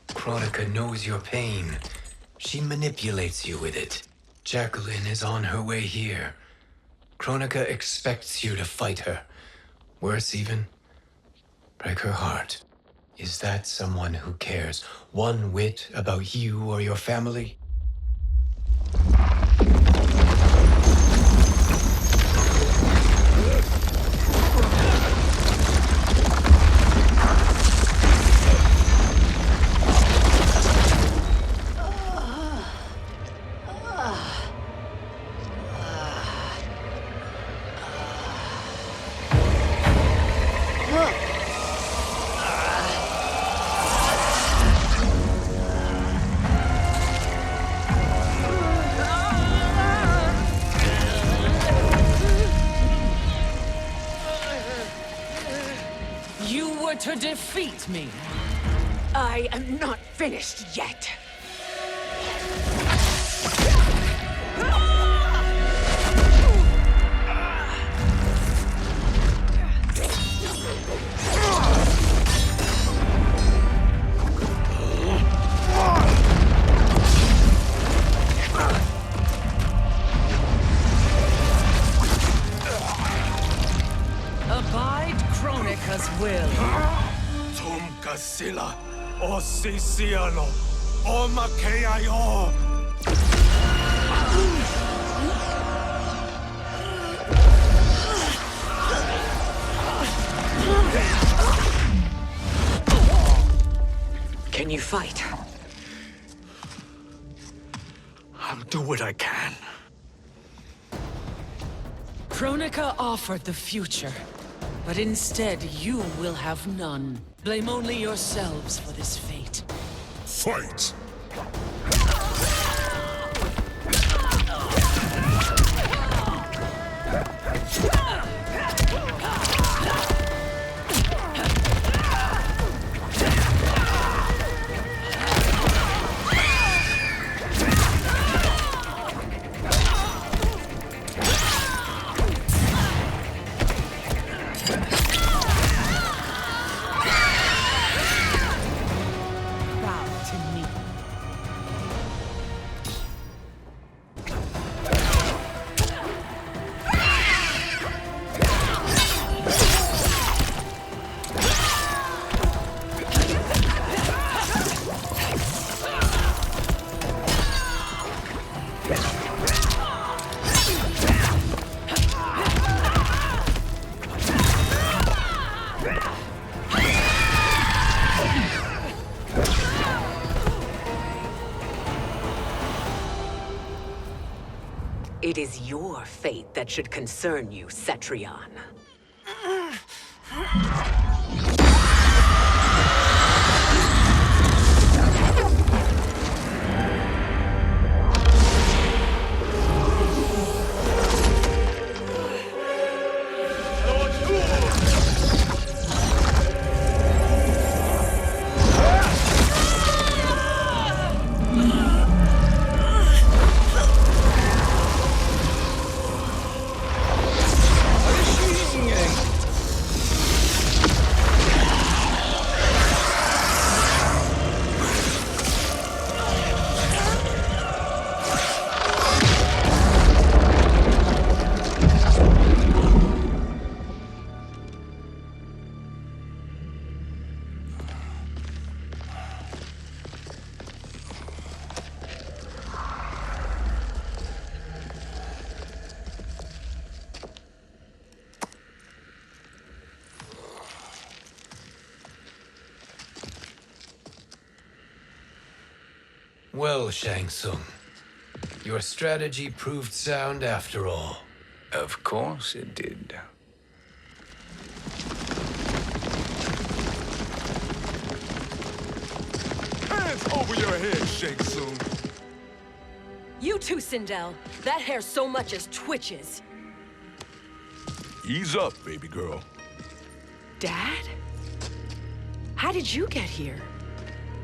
S15: Kronika knows your pain. She manipulates you with it. Jacqueline is on her way here. Kronika expects you to fight her. Worse even, break her heart. Is that someone who cares one whit about you or your family?
S9: To defeat me. I am not finished yet. Abide Kronika's will.
S6: Sila, o Sisialo, o Makeayo.
S9: Can you fight?
S6: I'll do what I can.
S9: Kronika offered the future, but instead you will have none. Blame only yourselves for this fate.
S2: Fight!
S10: It is your fate that should concern you, Cetrion.
S15: Well, Shang Tsung, your strategy proved sound after all.
S1: Of course it did.
S6: Hands over your head, Shang Tsung.
S17: You too, Sindel. That hair so much as twitches.
S5: Ease up, baby girl.
S9: Dad? How did you get here?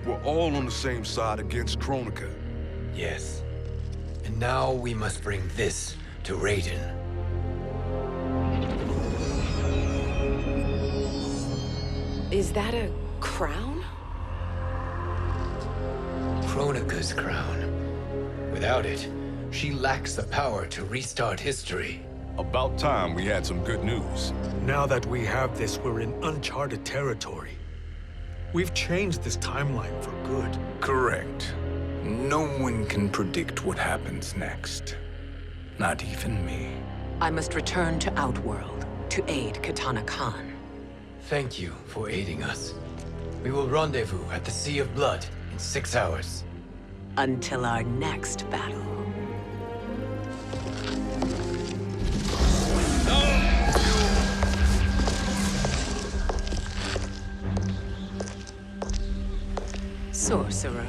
S6: We're all on the same side against Kronika.
S15: Yes. And now we must bring this to Raiden.
S9: Is that a crown?
S15: Kronika's crown. Without it, she lacks the power to restart history.
S5: About time we had some good news.
S6: Now that we have this, we're in uncharted territory. We've changed this timeline for good.
S1: Correct. No one can predict what happens next. Not even me.
S10: I must return to Outworld to aid Katana Kahn.
S15: Thank you for aiding us. We will rendezvous at the Sea of Blood in 6 hours.
S10: Until our next battle. Sorcerer.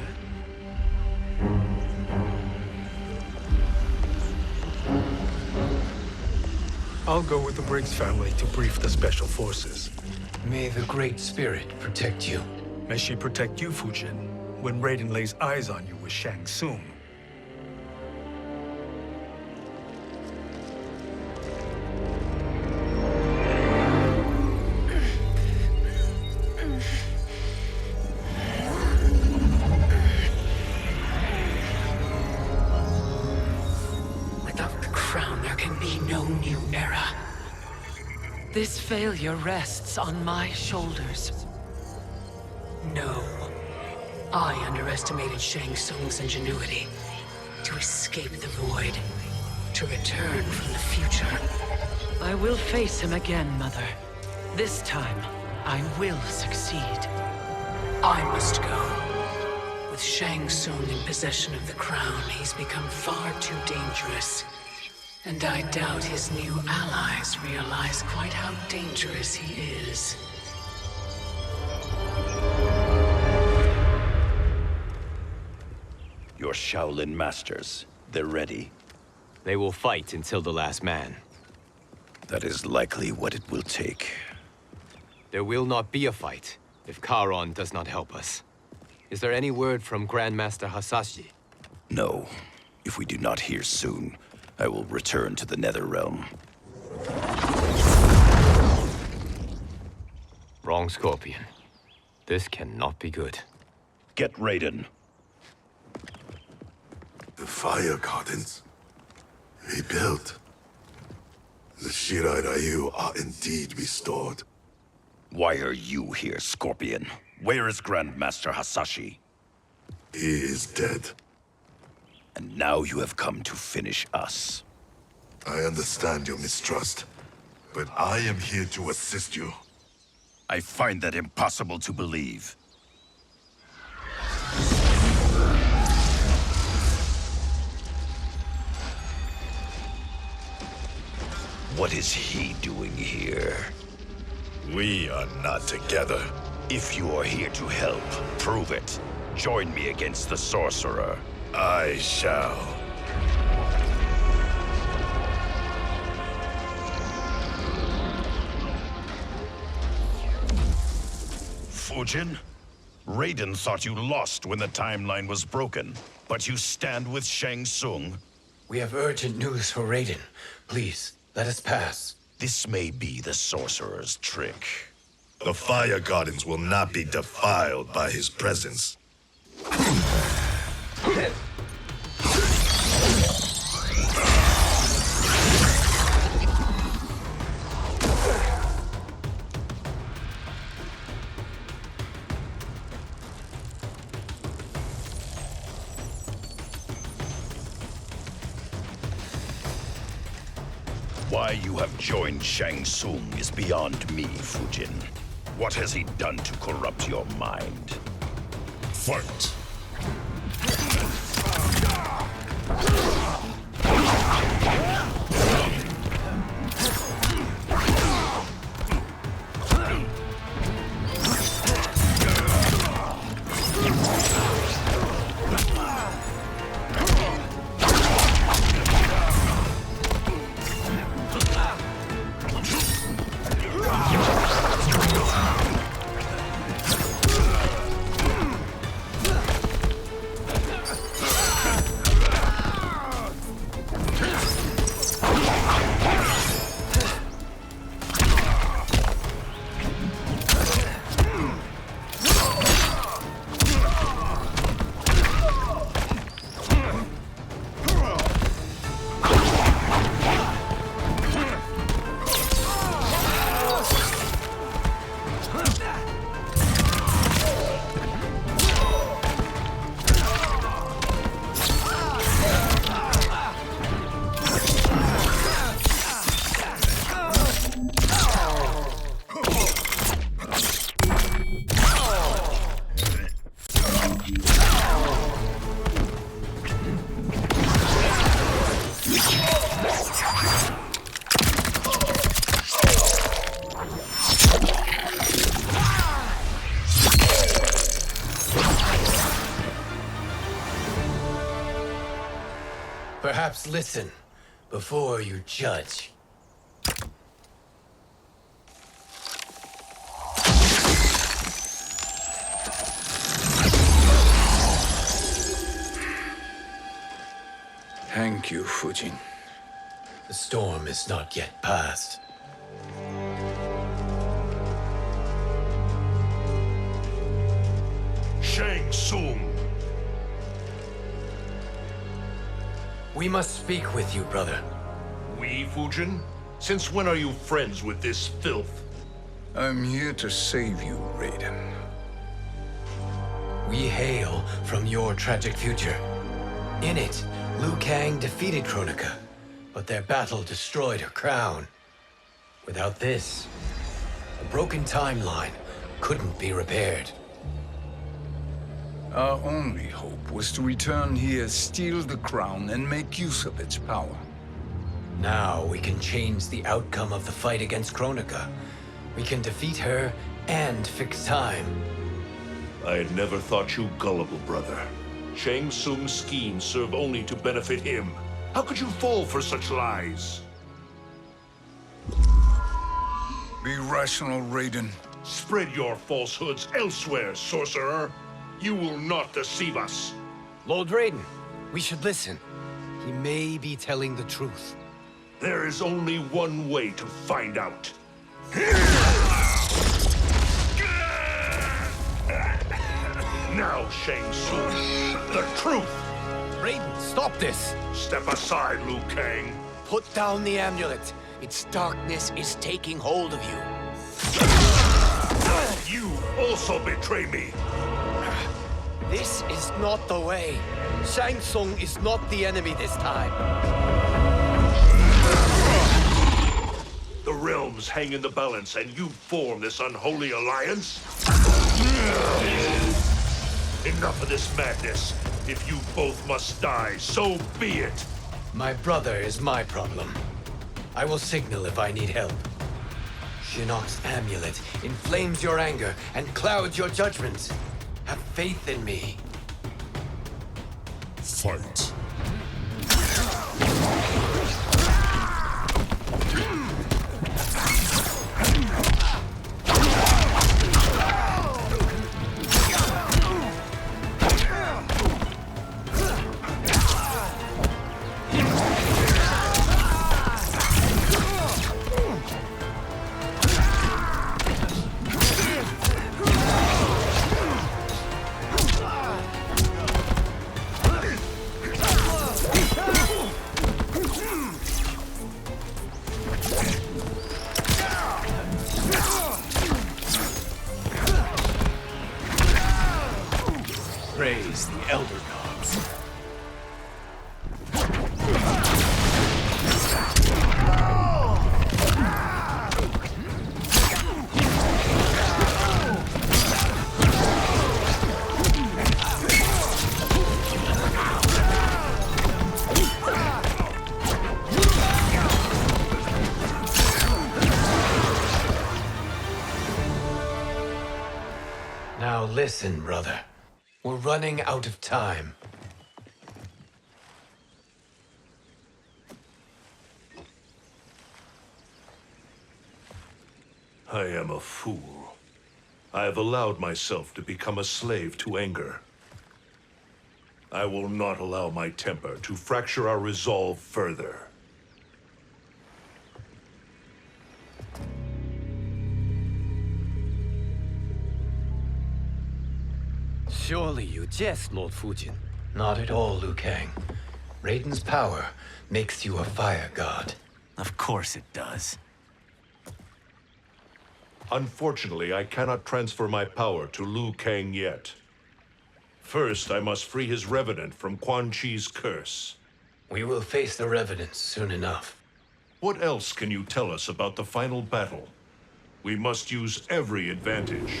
S6: I'll go with the Briggs family to brief the Special Forces.
S15: May the Great Spirit protect you.
S6: May she protect you, Fujin, when Raiden lays eyes on you with Shang Tsung.
S9: Without the crown, there can be no new era. This failure rests on my shoulders. No. I underestimated Shang Tsung's ingenuity. To escape the void. To return from the future. I will face him again, Mother. This time, I will succeed. I must go. With Shang Tsung in possession of the crown, he's become far too dangerous. And I doubt his new allies realize quite how dangerous he is.
S18: Your Shaolin masters, they're ready.
S4: They will fight until the last man.
S18: That is likely what it will take.
S4: There will not be a fight if Charon does not help us. Is there any word from Grandmaster Hasashi?
S18: No. If we do not hear soon, I will return to the Netherrealm.
S4: Wrong, Scorpion. This cannot be good.
S18: Get Raiden.
S2: The fire gardens. Rebuilt. The Shirai Ryu are indeed restored.
S18: Why are you here, Scorpion? Where is Grandmaster Hasashi?
S2: He is dead.
S18: And now you have come to finish us.
S2: I understand your mistrust, but I am here to assist you.
S18: I find that impossible to believe. What is he doing here?
S2: We are not together.
S18: If you are here to help, prove it. Join me against the sorcerer.
S2: I shall.
S18: Fujin? Raiden thought you lost when the timeline was broken, but you stand with Shang Tsung.
S15: We have urgent news for Raiden. Please, let us pass.
S18: This may be the sorcerer's trick.
S2: The fire gardens will not be defiled by his presence.
S18: Why you have joined Shang Tsung is beyond me, Fujin. What has he done to corrupt your mind?
S2: Fight!
S15: Perhaps listen before you judge.
S1: Thank you, Fujin.
S15: The storm is not yet past.
S18: Tsung.
S15: We must speak with you, brother.
S5: We, Fujin? Since when are you friends with this filth?
S1: I'm here to save you, Raiden.
S15: We hail from your tragic future. In it, Liu Kang defeated Kronika, but their battle destroyed her crown. Without this, a broken timeline couldn't be repaired.
S1: Our only hope was to return here, steal the crown, and make use of its power.
S15: Now we can change the outcome of the fight against Kronika. We can defeat her and fix time.
S5: I had never thought you gullible, brother. Shang Tsung's schemes serve only to benefit him. How could you fall for such lies?
S1: Be rational, Raiden.
S5: Spread your falsehoods elsewhere, sorcerer. You will not deceive us.
S15: Lord Raiden, we should listen. He may be telling the truth.
S5: There is only one way to find out. Now, Shang Tsung, the truth!
S15: Raiden, stop this!
S5: Step aside, Liu Kang.
S15: Put down the amulet. Its darkness is taking hold of you.
S5: You also betray me.
S15: This is not the way. Shang Tsung is not the enemy this time.
S5: The realms hang in the balance, and you form this unholy alliance? Enough of this madness. If you both must die, so be it.
S15: My brother is my problem. I will signal if I need help. Shinnok's amulet inflames your anger and clouds your judgment. Have faith in me.
S16: Fight.
S15: Praise the Elder Gods. Now listen, brother. We're running out of time.
S5: I am a fool. I have allowed myself to become a slave to anger. I will not allow my temper to fracture our resolve further.
S15: Surely you jest, Lord Fujin. Not at all, Liu Kang. Raiden's power makes you a fire god.
S19: Of course it does.
S5: Unfortunately, I cannot transfer my power to Liu Kang yet. First, I must free his revenant from Quan Chi's curse.
S15: We will face the revenants soon enough.
S5: What else can you tell us about the final battle? We must use every advantage.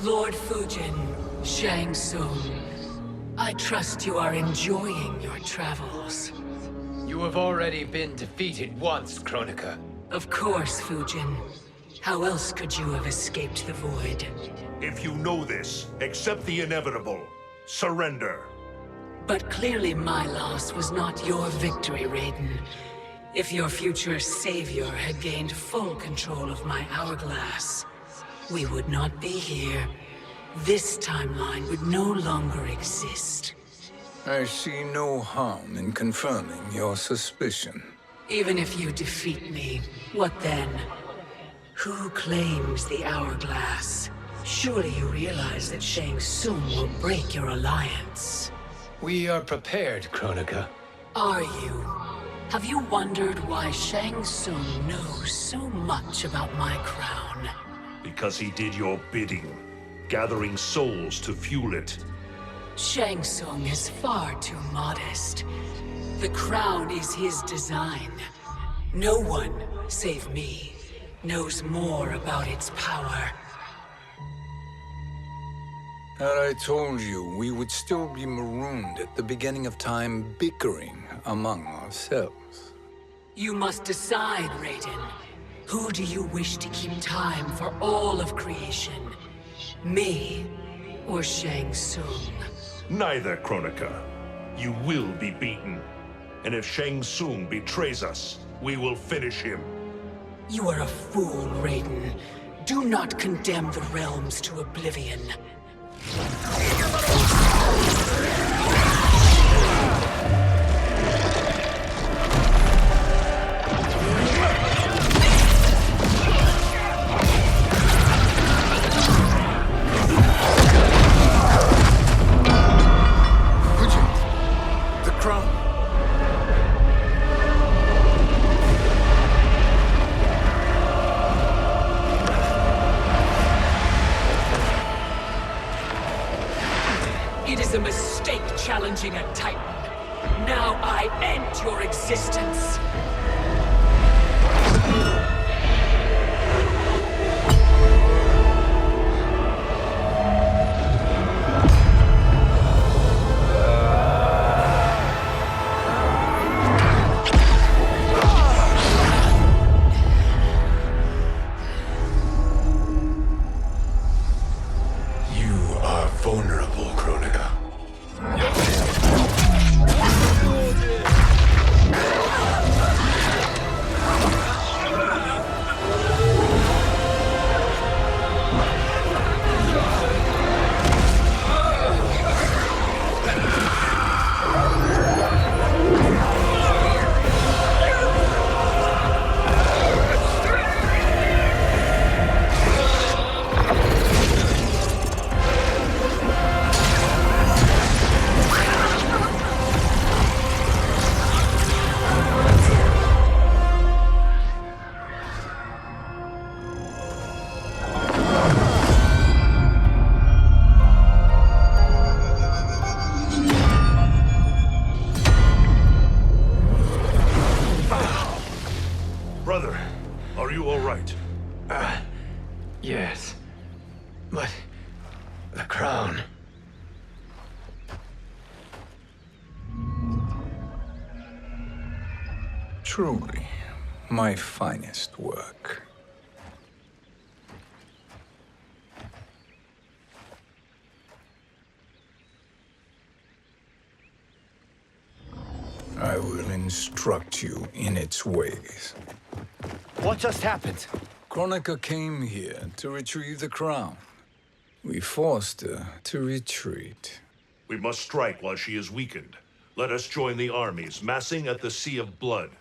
S9: Lord Fujin, Shang Tsung, I trust you are enjoying your travels.
S15: You have already been defeated once, Kronika.
S9: Of course, Fujin. How else could you have escaped the void?
S5: If you know this, accept the inevitable. Surrender.
S9: But clearly my loss was not your victory, Raiden. If your future savior had gained full control of my hourglass, we would not be here. This timeline would no longer exist.
S1: I see no harm in confirming your suspicion.
S9: Even if you defeat me, what then? Who claims the hourglass? Surely you realize that Shang Tsung will break your alliance.
S15: We are prepared, Kronika.
S9: Are you? Have you wondered why Shang Tsung knows so much about my crown?
S5: Because he did your bidding, gathering souls to fuel it.
S9: Shang Tsung is far too modest. The crown is his design. No one, save me, knows more about its power.
S1: Had I told you, we would still be marooned at the beginning of time, bickering among ourselves.
S9: You must decide, Raiden. Who do you wish to keep time for all of creation? Me or Shang Tsung?
S5: Neither, Kronika. You will be beaten. And if Shang Tsung betrays us, we will finish him.
S9: You are a fool, Raiden. Do not condemn the realms to oblivion. It is a mistake challenging a Titan. Now I end your existence.
S15: You are vulnerable, Kronika. But the crown...
S1: Truly, my finest work. I will instruct you in its ways.
S19: What just happened?
S1: Kronika came here to retrieve the crown. We forced her to retreat.
S5: We must strike while she is weakened. Let us join the armies, massing at the Sea of Blood.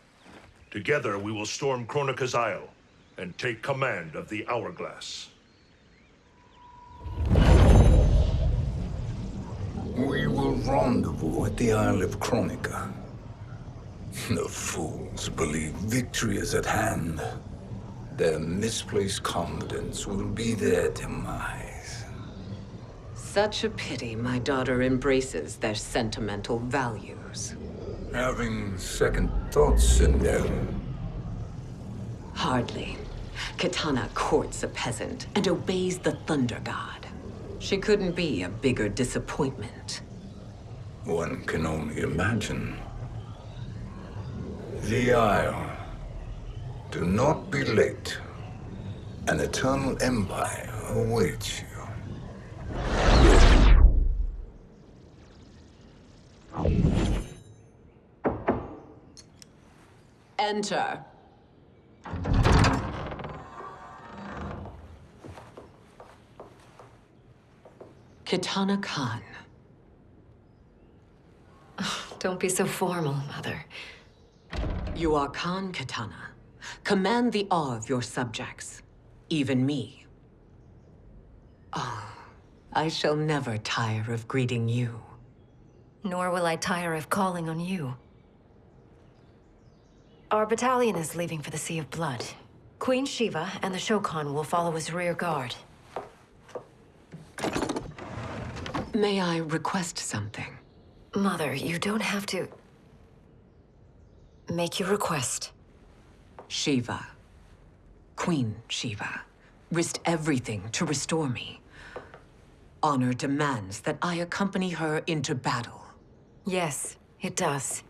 S5: Together we will storm Kronika's Isle and take command of the Hourglass.
S1: We will rendezvous at the Isle of Kronika. The fools believe victory is at hand. Their misplaced confidence will be their demise.
S10: Such a pity my daughter embraces their sentimental values.
S1: Having second thoughts, Sindel.
S10: Hardly. Kitana courts a peasant and obeys the Thunder God. She couldn't be a bigger disappointment.
S1: One can only imagine. The Isle. Do not be late. An eternal empire awaits you.
S10: Enter. Kitana Kahn.
S14: Don't be so formal, Mother.
S10: You are Kahn Kitana. Command the awe of your subjects, even me. Oh, I shall never tire of greeting you.
S14: Nor will I tire of calling on you. Our battalion is leaving for the Sea of Blood. Queen Sheeva and the Shokan will follow as rear guard.
S10: May I request something?
S14: Mother, you don't have to... Make your request.
S10: Sheeva. Queen Sheeva. Risked everything to restore me. Honor demands that I accompany her into battle.
S14: Yes, it does.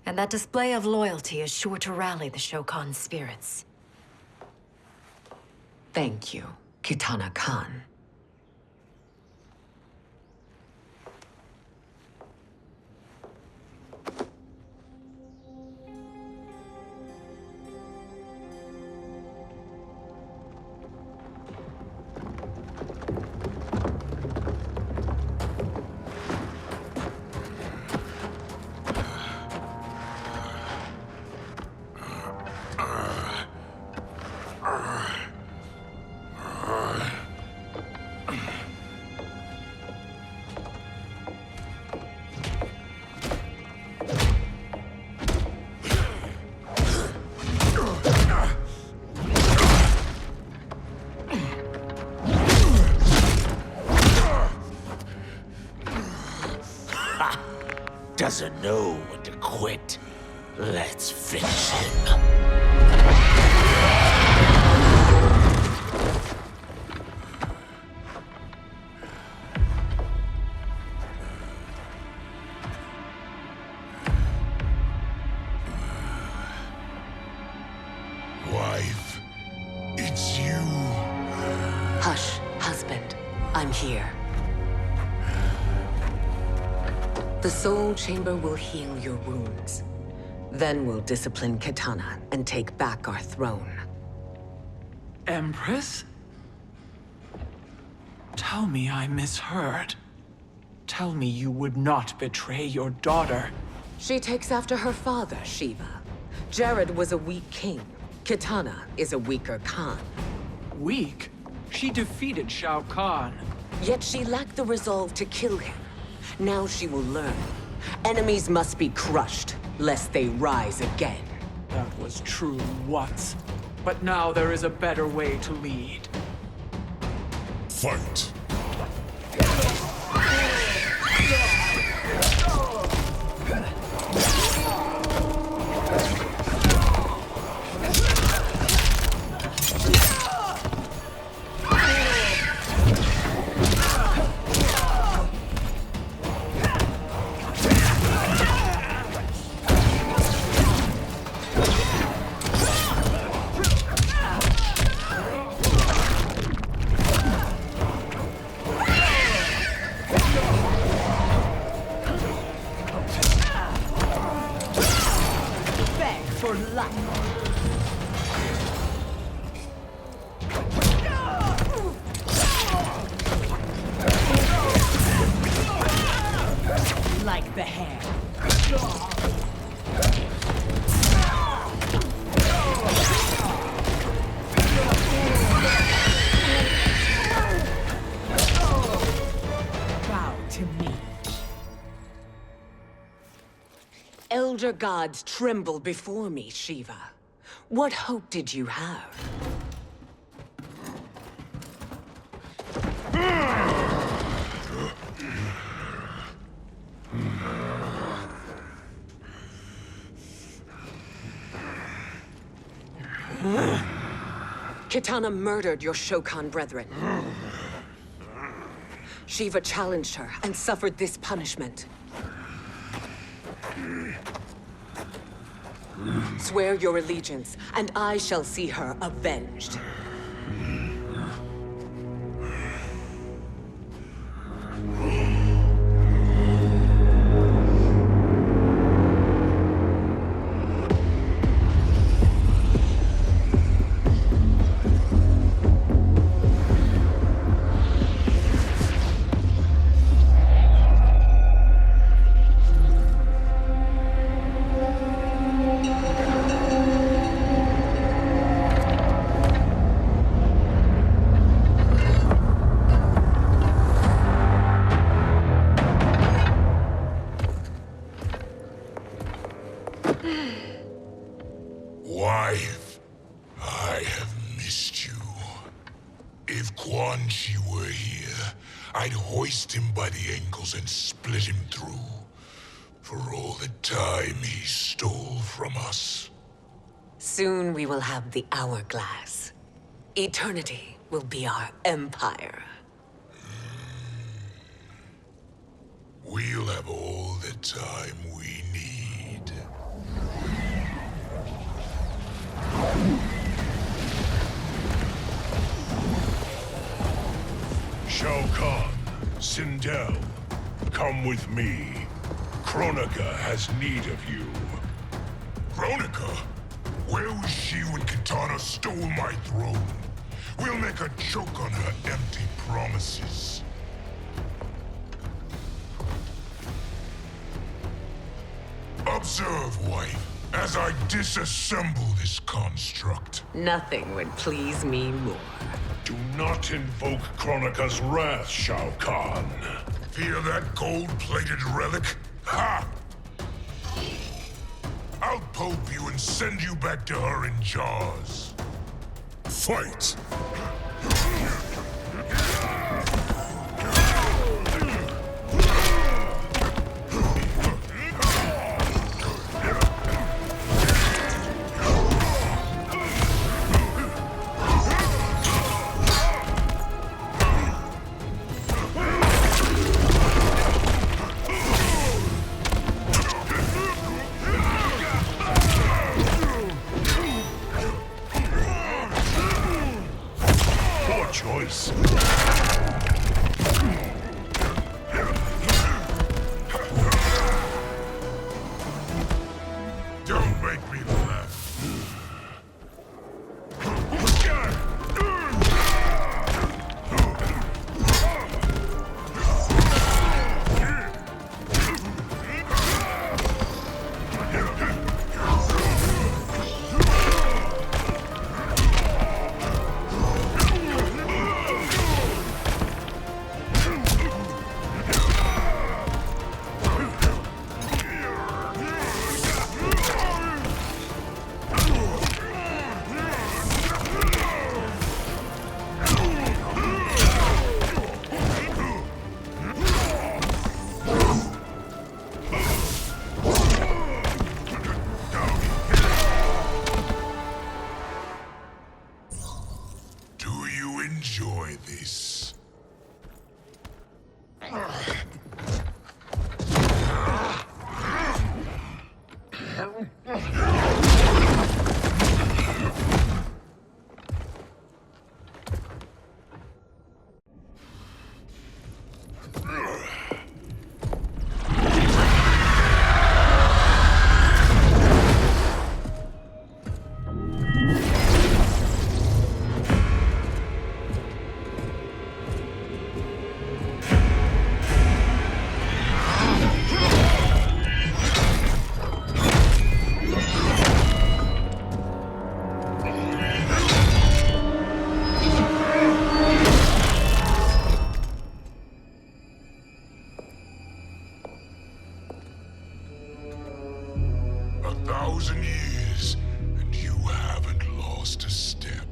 S14: And that display of loyalty is sure to rally the Shokan's spirits.
S10: Thank you, Kitana Kahn.
S8: Doesn't know when to quit. Let's finish him.
S2: Wife, it's you.
S10: Hush, husband. I'm here. The Soul Chamber will heal your wounds. Then we'll discipline Kitana and take back our throne.
S11: Empress? Tell me I misheard. Tell me you would not betray your daughter.
S10: She takes after her father, Sheeva. Jared was a weak king. Kitana is a weaker Kahn.
S11: Weak? She defeated Shao Kahn.
S10: Yet she lacked the resolve to kill him. Now she will learn. Enemies must be crushed, lest they rise again.
S11: That was true once. But now there is a better way to lead.
S2: Fight.
S10: elder gods tremble before me, Sheeva. What hope did you have? Kitana murdered your Shokan brethren. Sheeva challenged her and suffered this punishment. Swear your allegiance, and I shall see her avenged.
S2: Wife, I have missed you. If Quan Chi were here, I'd hoist him by the ankles and split him through. For all the time he stole from us.
S10: Soon we will have the hourglass. Eternity will be our empire.
S2: We'll have all the time we need.
S5: Shao Kahn, Sindel, come with me. Kronika has need of you.
S2: Kronika? Where was she when Kitana stole my throne? We'll make her choke on her empty promises. Observe, wife, as I disassemble this construct.
S10: Nothing would please me more.
S5: Do not invoke Kronika's wrath, Shao Kahn.
S2: Fear that gold-plated relic? Ha! I'll pope you and send you back to her in jars. Fight! 1,000 years, and you haven't lost a step.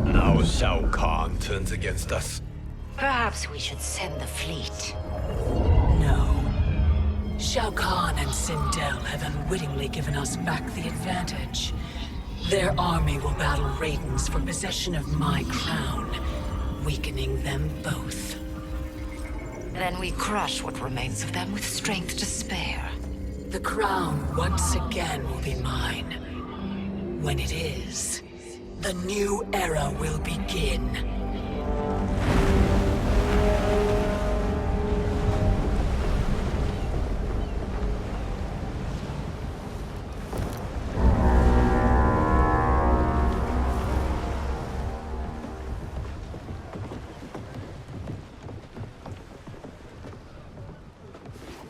S15: Now Shao Kahn turns against us.
S7: Perhaps we should send the fleet.
S9: No. Shao Kahn and Sindel have unwittingly given us back the advantage. Their army will battle Raidens for possession of my crown, weakening them both.
S14: Then we crush what remains of them with strength to spare.
S9: The crown once again will be mine. When it is, the new era will begin.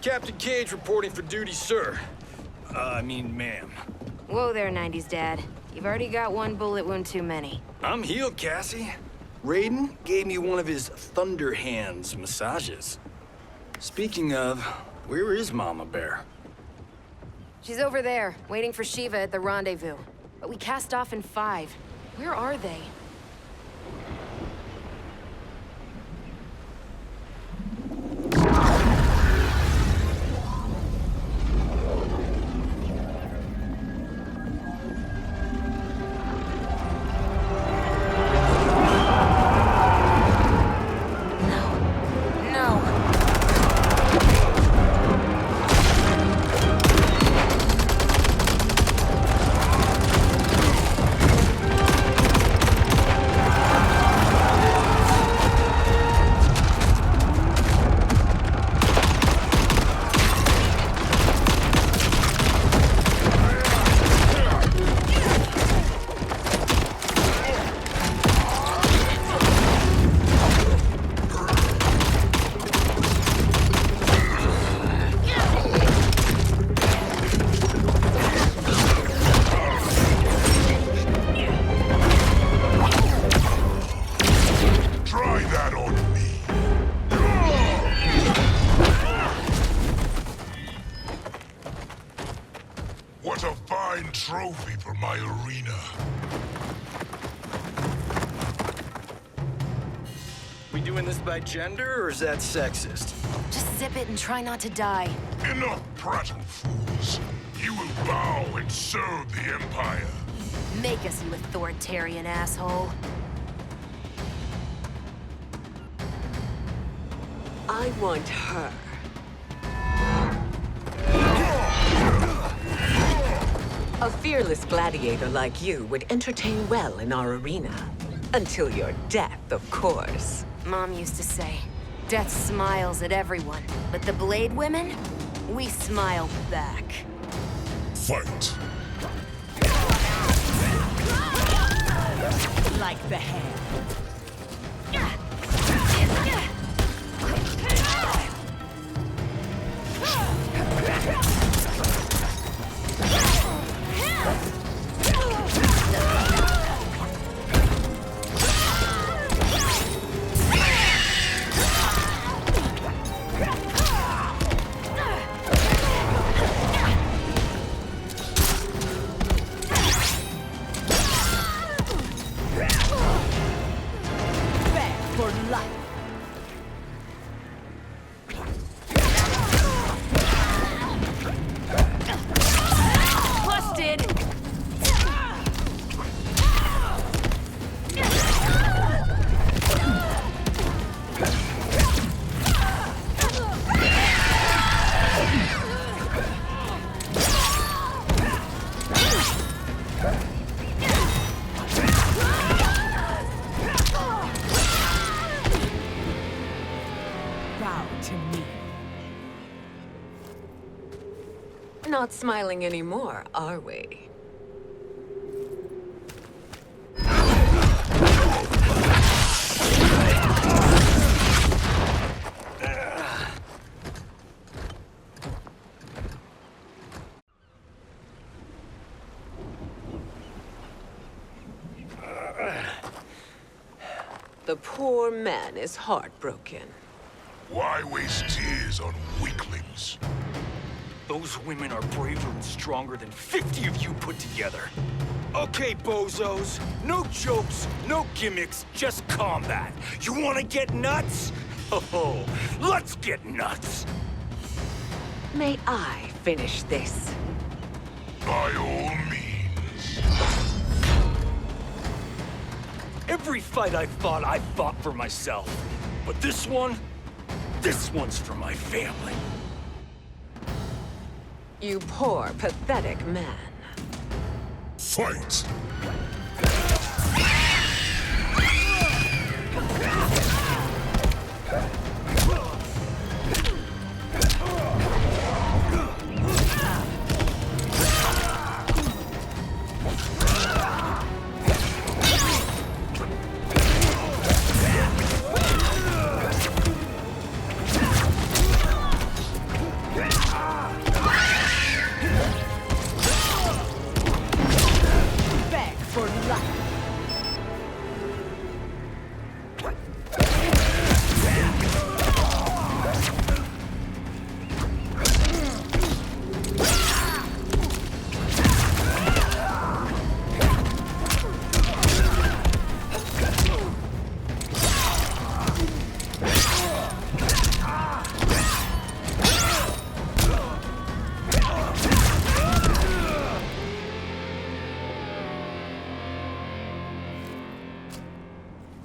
S20: Captain Cage reporting for duty, sir. I mean, ma'am.
S21: Whoa there, 90s dad. You've already got one bullet wound too many.
S20: I'm healed, Cassie. Raiden gave me one of his Thunder Hands massages. Speaking of, where is Mama Bear?
S21: She's over there, waiting for Sheeva at the rendezvous. But we cast off in 5. Where are they?
S2: What a fine trophy for my arena.
S20: We doing this by gender, or is that sexist?
S21: Just zip it and try not to die.
S2: Enough prattle, fools. You will bow and serve the Empire.
S21: Make us, you authoritarian asshole.
S10: I want her. A fearless gladiator like you would entertain well in our arena. Until your death, of course.
S21: Mom used to say, death smiles at everyone, but the Blade women, we smile back.
S2: Fight.
S10: Like the hand. Not smiling anymore, are we?
S9: The poor man is heartbroken.
S2: Why waste tears on weaklings?
S20: Those women are braver and stronger than 50 of you put together. Okay, bozos. No jokes, no gimmicks, just combat. You wanna get nuts? Oh, let's get nuts!
S9: May I finish this?
S2: By all means.
S20: Every fight I fought for myself. But this one's for my family.
S9: You poor, pathetic man.
S2: Fight!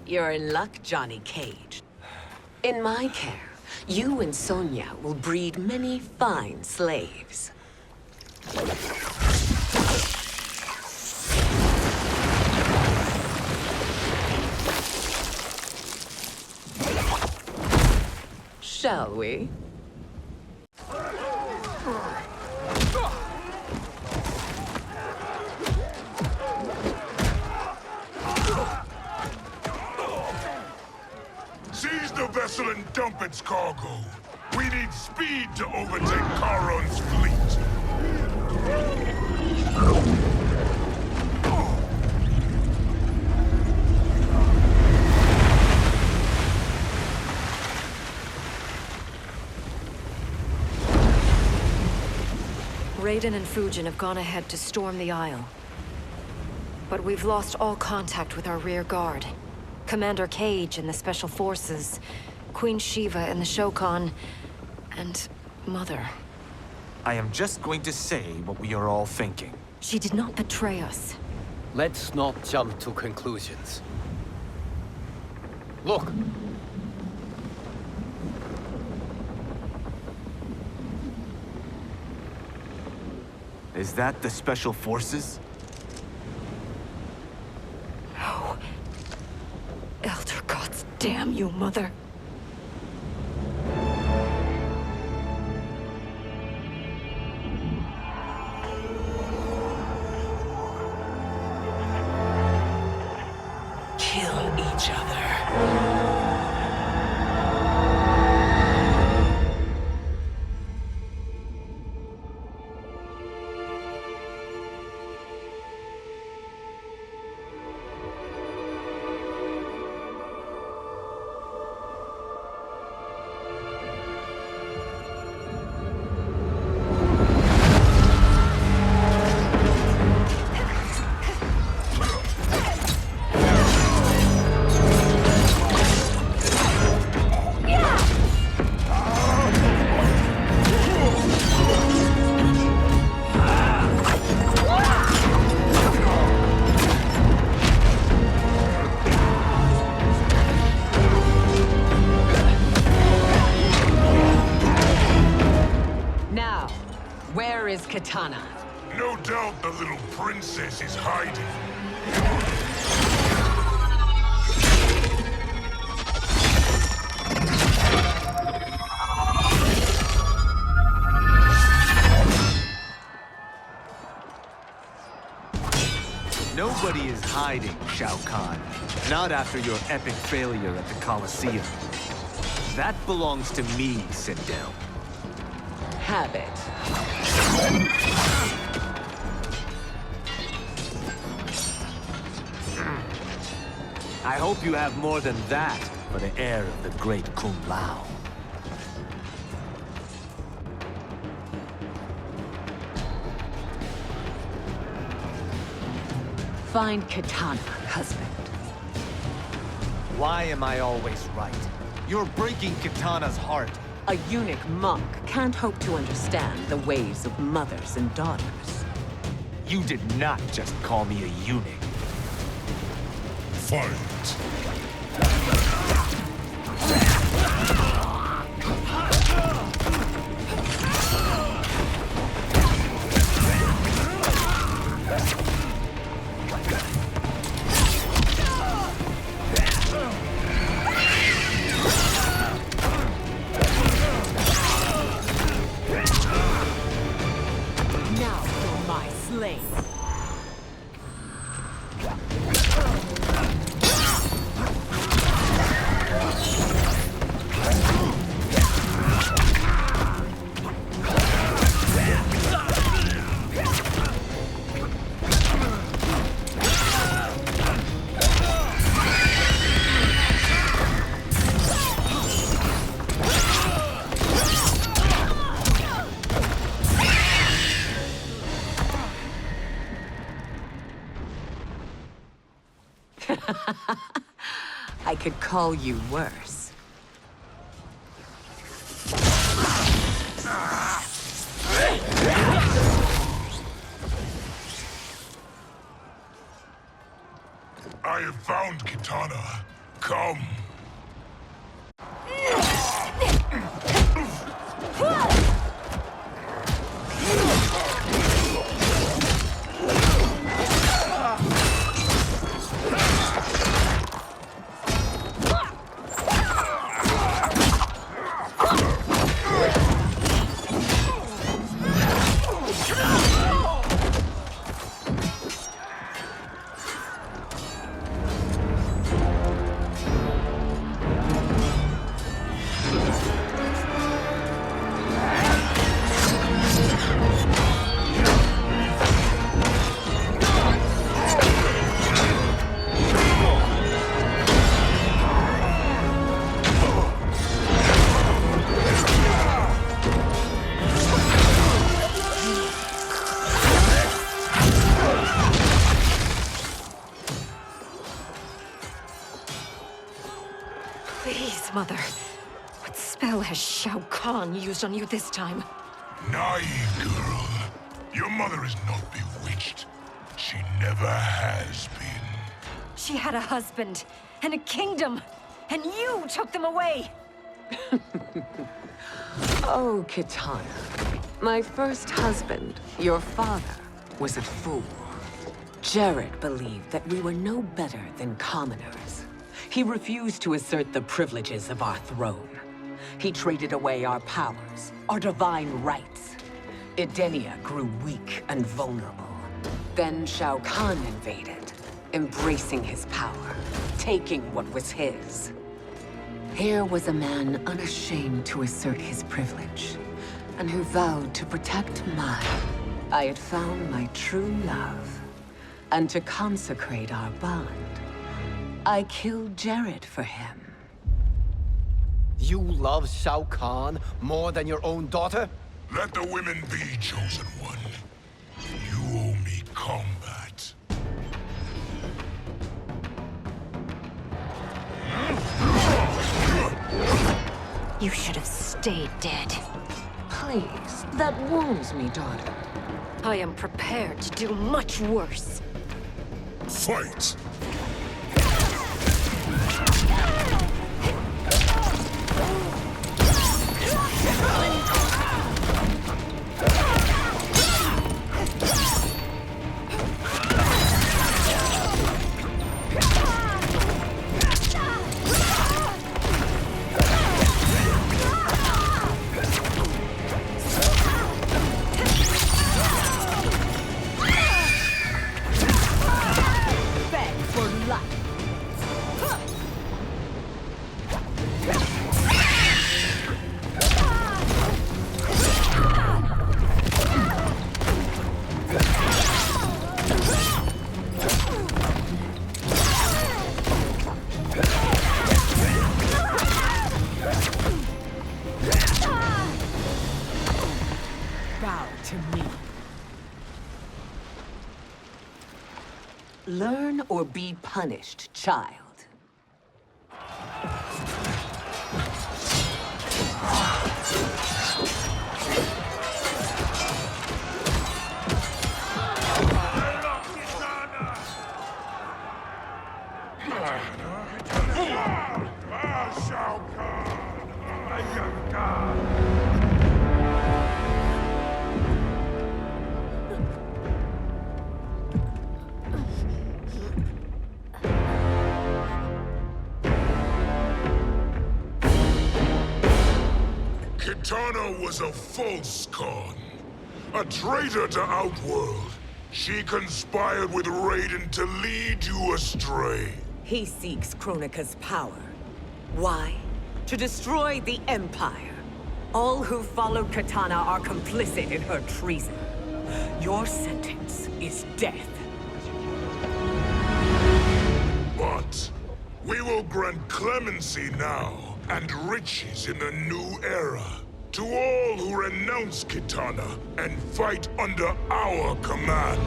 S9: You're in luck, Johnny Cage. In my care, you and Sonya will breed many fine slaves. Shall we?
S2: Seize the vessel and dump its cargo. We need speed to overtake Charon's fleet.
S14: Raiden and Fujin have gone ahead to storm the Isle. But we've lost all contact with our rear guard. Commander Cage and the Special Forces, Queen Sheeva and the Shokan, and Mother.
S19: I am just going to say what we are all thinking.
S14: She did not betray us.
S15: Let's not jump to conclusions. Look!
S19: Is that the Special Forces?
S14: No. Elder gods damn you, Mother.
S9: Kill each other. Katana.
S2: No doubt the little princess is hiding.
S19: Nobody is hiding, Shao Kahn. Not after your epic failure at the Colosseum. That belongs to me, Sindel.
S9: Have it.
S19: I hope you have more than that for the heir of the great Kung Lao.
S10: Find Katana, husband.
S19: Why am I always right? You're breaking Katana's heart.
S10: A eunuch monk can't hope to understand the ways of mothers and daughters.
S19: You did not just call me a eunuch.
S2: Fight!
S10: Now you're my slave. I could call you worse.
S2: I have found Katana. Come.
S14: Please, Mother. What spell has Shao Kahn used on you this time?
S2: Naive girl. Your mother is not bewitched. She never has been.
S14: She had a husband and a kingdom, and you took them away!
S10: Oh, Katana. My first husband, your father, was a fool. Jared believed that we were no better than commoners. He refused to assert the privileges of our throne. He traded away our powers, our divine rights. Edenia grew weak and vulnerable. Then Shao Kahn invaded, embracing his power, taking what was his. Here was a man unashamed to assert his privilege, and who vowed to protect mine. I had found my true love, and to consecrate our bond, I killed Jared for him.
S15: You love Shao Kahn more than your own daughter?
S2: Let the women be, Chosen One. You owe me combat.
S14: You should have stayed dead.
S10: Please, that wounds me, daughter.
S14: I am prepared to do much worse.
S2: Fight!
S10: Learn or be punished, child.
S2: Shao Kahn! Kitana was a false Kahn, a traitor to Outworld. She conspired with Raiden to lead you astray.
S10: He seeks Kronika's power. Why? To destroy the Empire. All who followed Kitana are complicit in her treason. Your sentence is death.
S2: But we will grant clemency now and riches in the new era to all who renounce Kitana and fight under our command.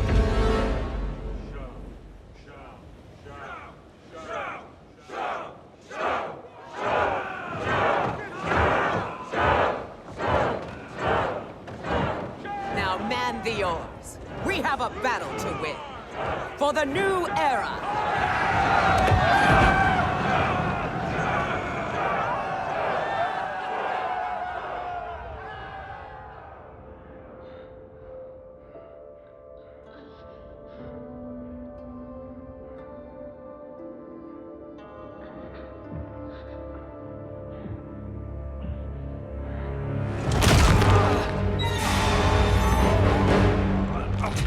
S10: Now man the oars. We have a battle to win. For the new era.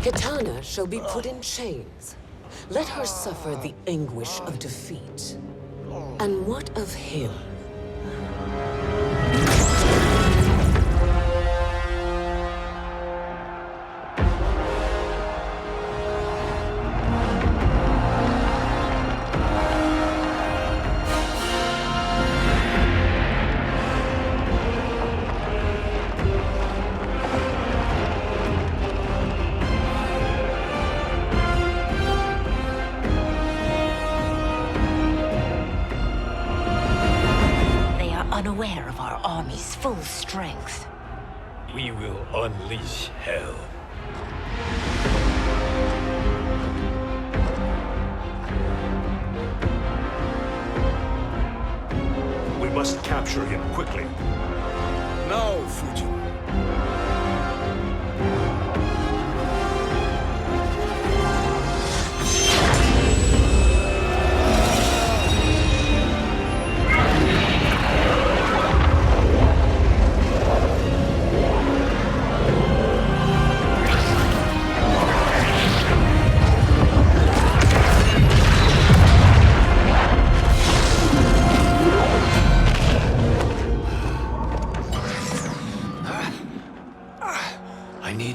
S9: Kitana shall be put in chains. Let her suffer the anguish of defeat. And what of him?
S7: Unaware of our army's full strength.
S20: We will unleash hell.
S5: We must capture him quickly.
S6: Now, Fujin.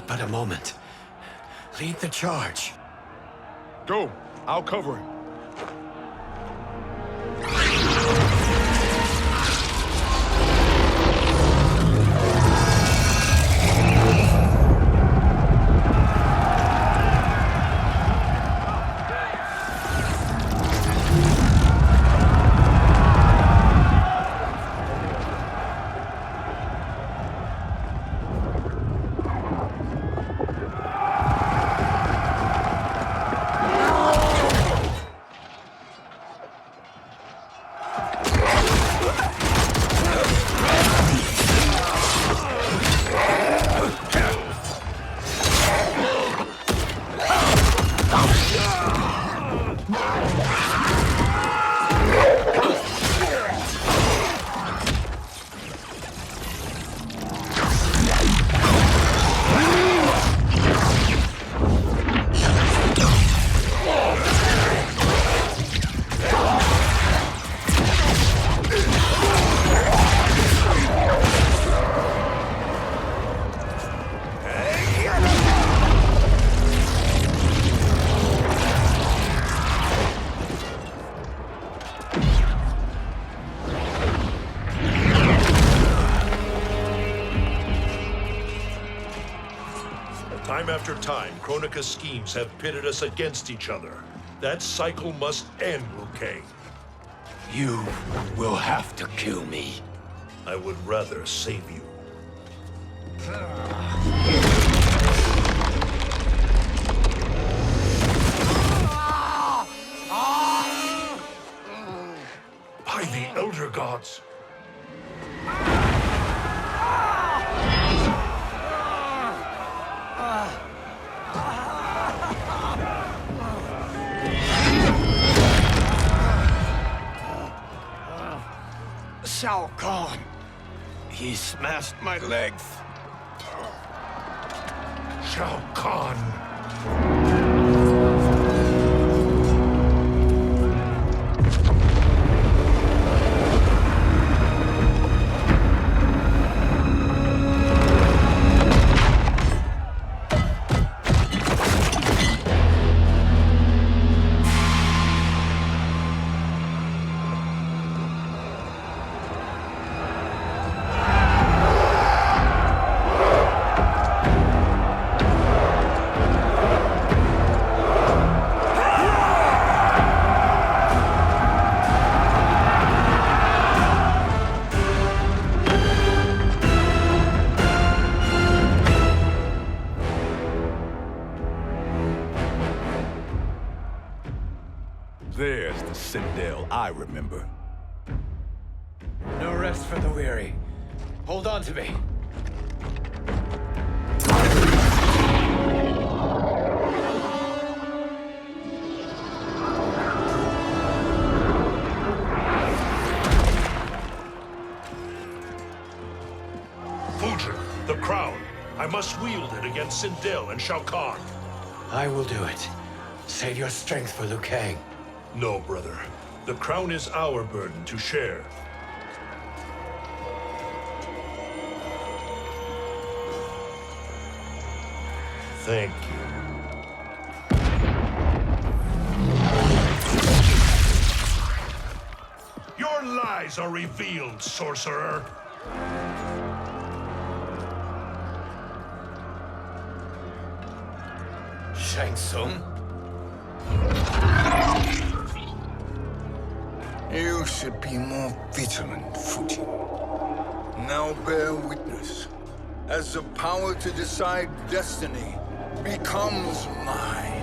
S15: But a moment. Lead the charge.
S6: Go. I'll cover him.
S5: Time after time, Kronika's schemes have pitted us against each other. That cycle must end, Liu Kang.
S8: You will have to kill me.
S5: I would rather save you. By the Elder Gods!
S8: Shao Kahn. He smashed my legs.
S5: Shao Kahn!
S8: There's the Sindel I remember.
S15: No rest for the weary. Hold on to me.
S5: Fujin, the crown. I must wield it against Sindel and Shao Kahn.
S15: I will do it. Save your strength for Liu Kang.
S5: No, brother. The crown is our burden to share. Thank you. Your lies are revealed, sorcerer.
S15: Shang Tsung?
S1: You should be more vigilant, Fujin. Now bear witness. As the power to decide destiny becomes mine.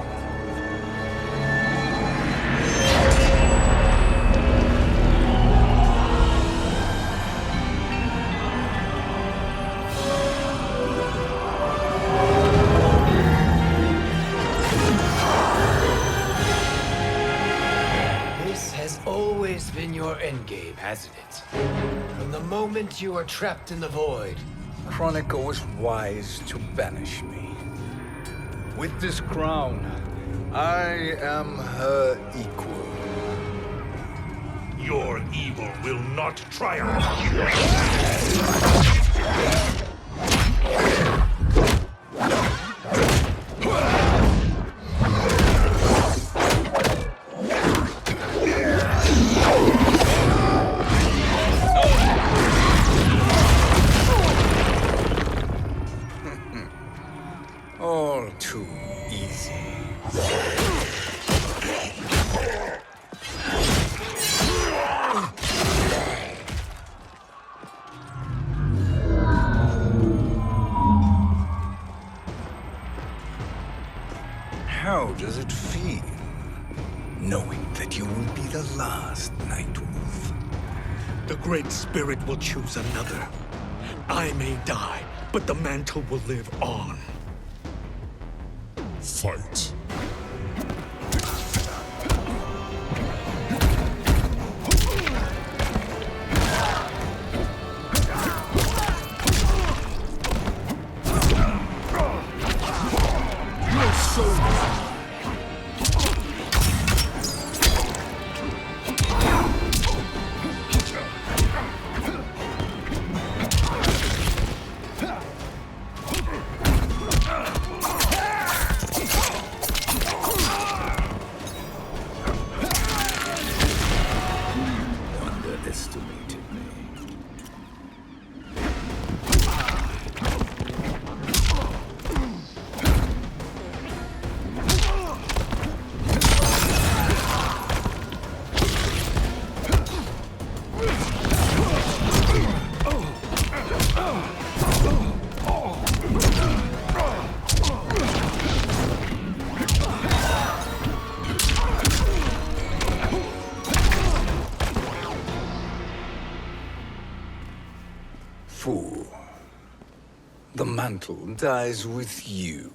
S15: Been your endgame, hasn't it? From the moment you were trapped in the void.
S1: Kronika was wise to banish me. With this crown, I am her equal.
S5: Your evil will not triumph.
S1: All too easy. How does it feel, knowing that you will be the last Nightwolf?
S6: The Great Spirit will choose another. I may die, but the mantle will live on.
S2: Fight.
S6: Your soul.
S1: mantle dies with you.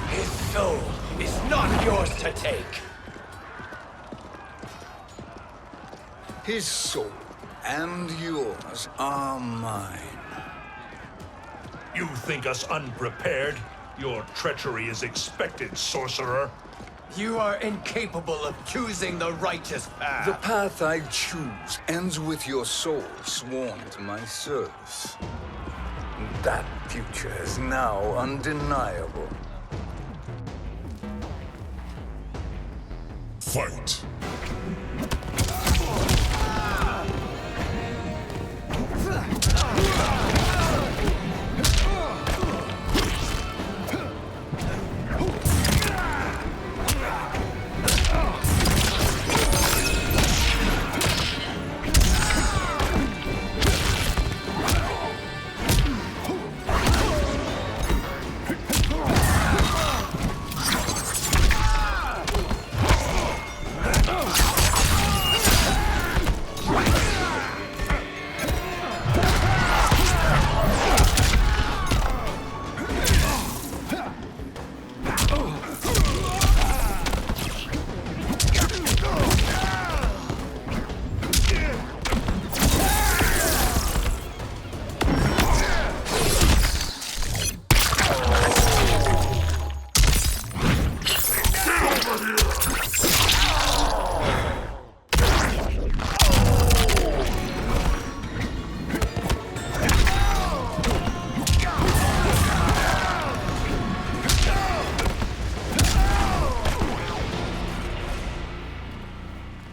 S15: His soul is not yours to take.
S1: His soul and yours are mine.
S5: You think us unprepared? Your treachery is expected, sorcerer.
S15: You are incapable of choosing the righteous path.
S1: The path I choose ends with your soul sworn to my service. That future is now undeniable.
S2: Fight!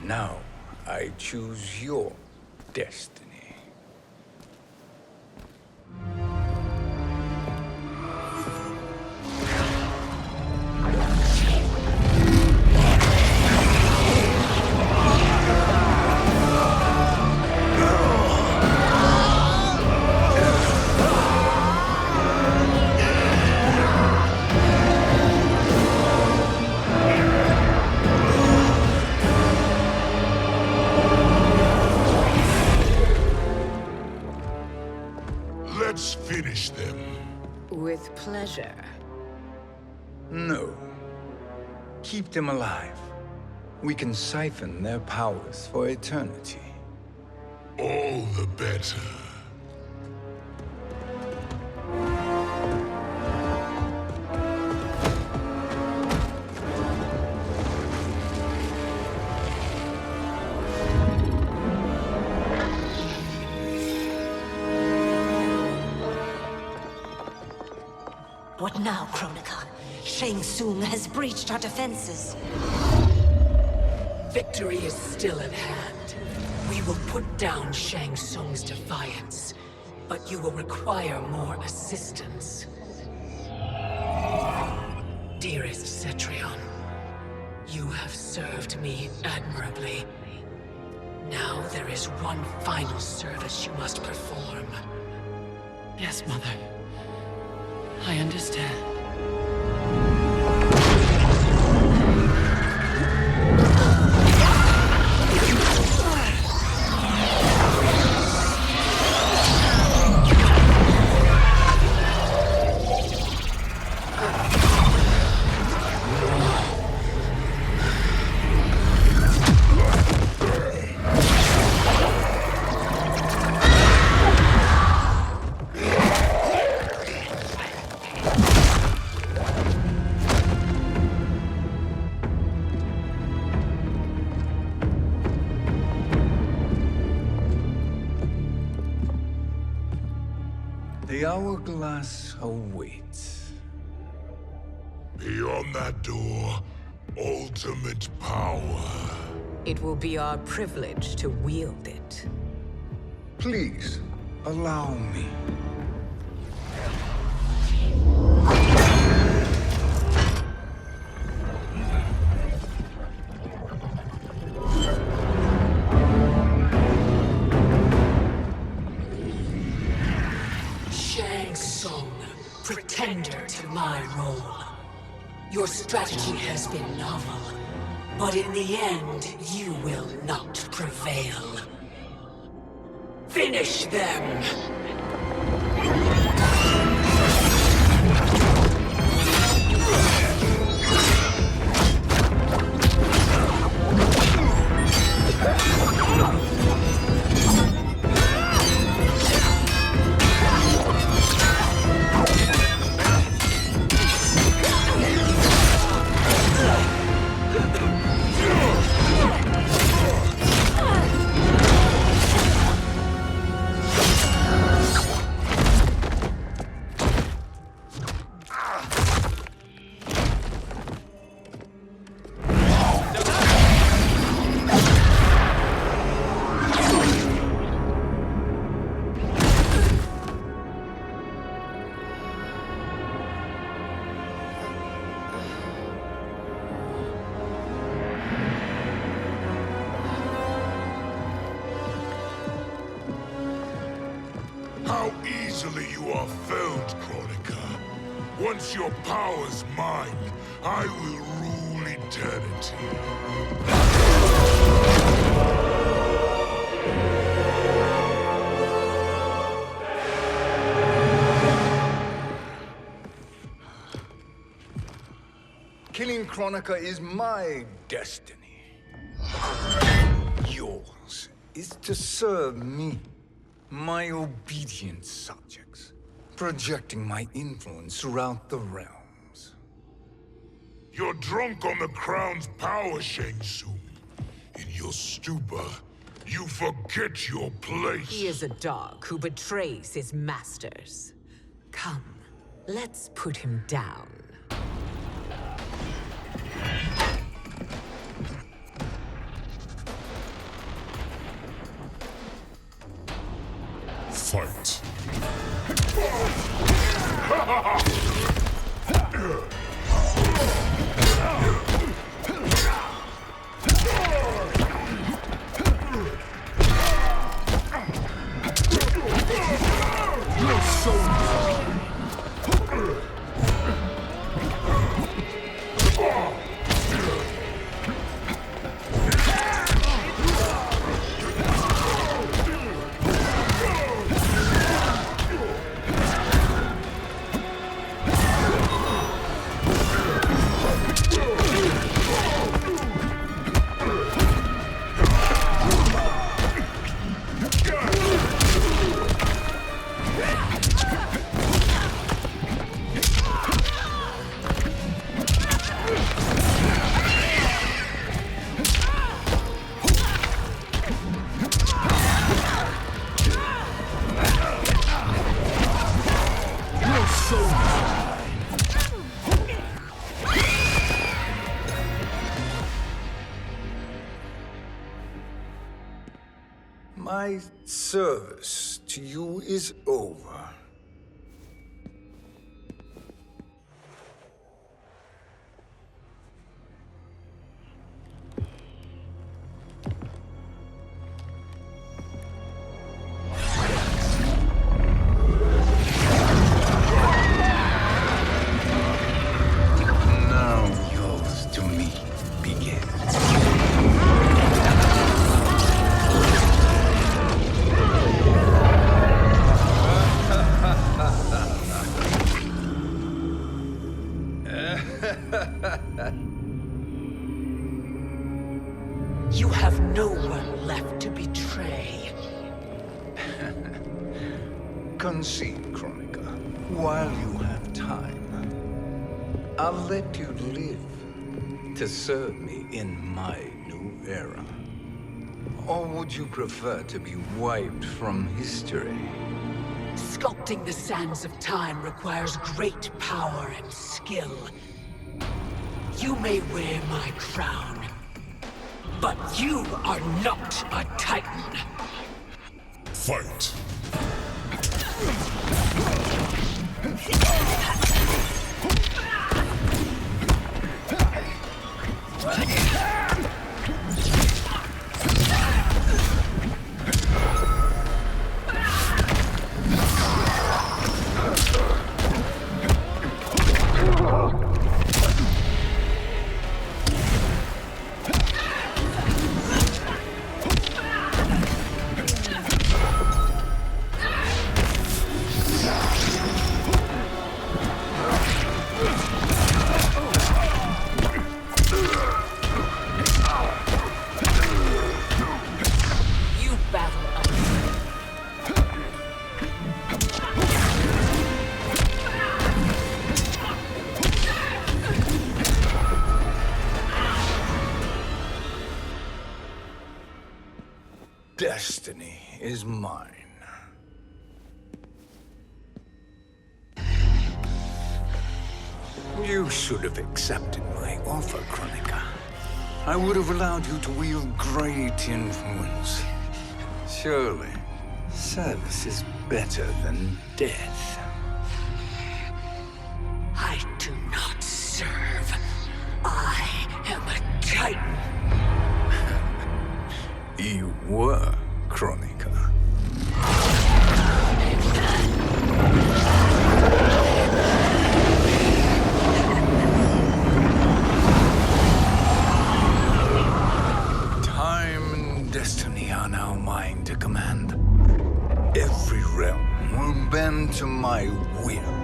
S1: Now, I choose your destiny.
S2: Let's finish them.
S17: With pleasure.
S1: No. Keep them alive. We can siphon their powers for eternity.
S2: All the better.
S13: What now, Kronika? Shang Tsung has breached our defenses.
S9: Victory is still at hand. We will put down Shang Tsung's defiance, but you will require more assistance. Dearest Cetrion, you have served me admirably. Now there is one final service you must perform.
S11: Yes, Mother. I understand.
S1: The hourglass awaits.
S2: Beyond that door, ultimate power.
S17: It will be our privilege to wield it.
S1: Please, allow me.
S9: Shang Tsung, pretender to my role. Your strategy has been novel, but in the end, you will not prevail.
S10: Finish them!
S2: How easily you are felled, Kronika. Once your power's mine, I will rule eternity.
S1: Killing Kronika is my destiny. Yours is to serve me, my obedient subjects, projecting my influence throughout the realms.
S2: You're drunk on the crown's power, Shang Tsung. In your stupor, you forget your place.
S3: He is a dog who betrays his masters. Come, let's put him down.
S2: Fight.
S1: You're so My service to you is over. Now yours to me begins.
S10: You have no one left to betray.
S1: Concede, Kronika, while you have time. I'll let you live to serve me in my new era. Or would you prefer to be wiped from history?
S10: Sculpting the sands of time requires great power and skill. You may wear my crown, but you are not a Titan.
S2: Fight.
S1: is mine. You should have accepted my offer, Kronika. I would have allowed you to wield great influence. Surely, service is better than death.
S10: I do not serve. I am a Titan.
S1: You were, Kronika. Time and destiny are now mine to command. Every realm will bend to my will.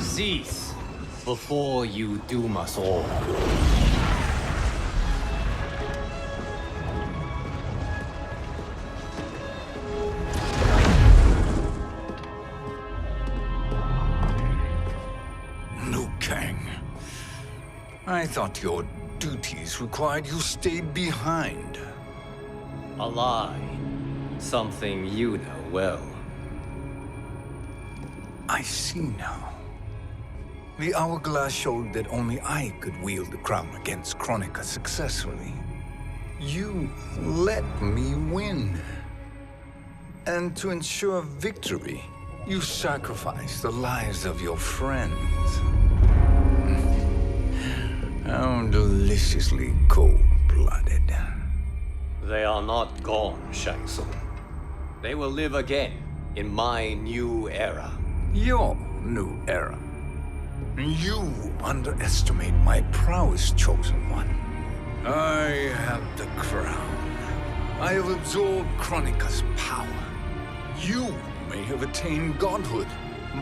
S4: Cease before you doom us all.
S1: Liu Kang. I thought your duties required you stayed behind.
S4: A lie. Something you know well.
S1: I see now. The hourglass showed that only I could wield the crown against Kronika successfully. You let me win. And to ensure victory, you sacrificed the lives of your friends. How deliciously cold-blooded.
S4: They are not gone, Shang Tsung. They will live again in my new era.
S1: Your new era. You underestimate my prowess, Chosen One. I have the crown. I have absorbed Kronika's power. You may have attained godhood,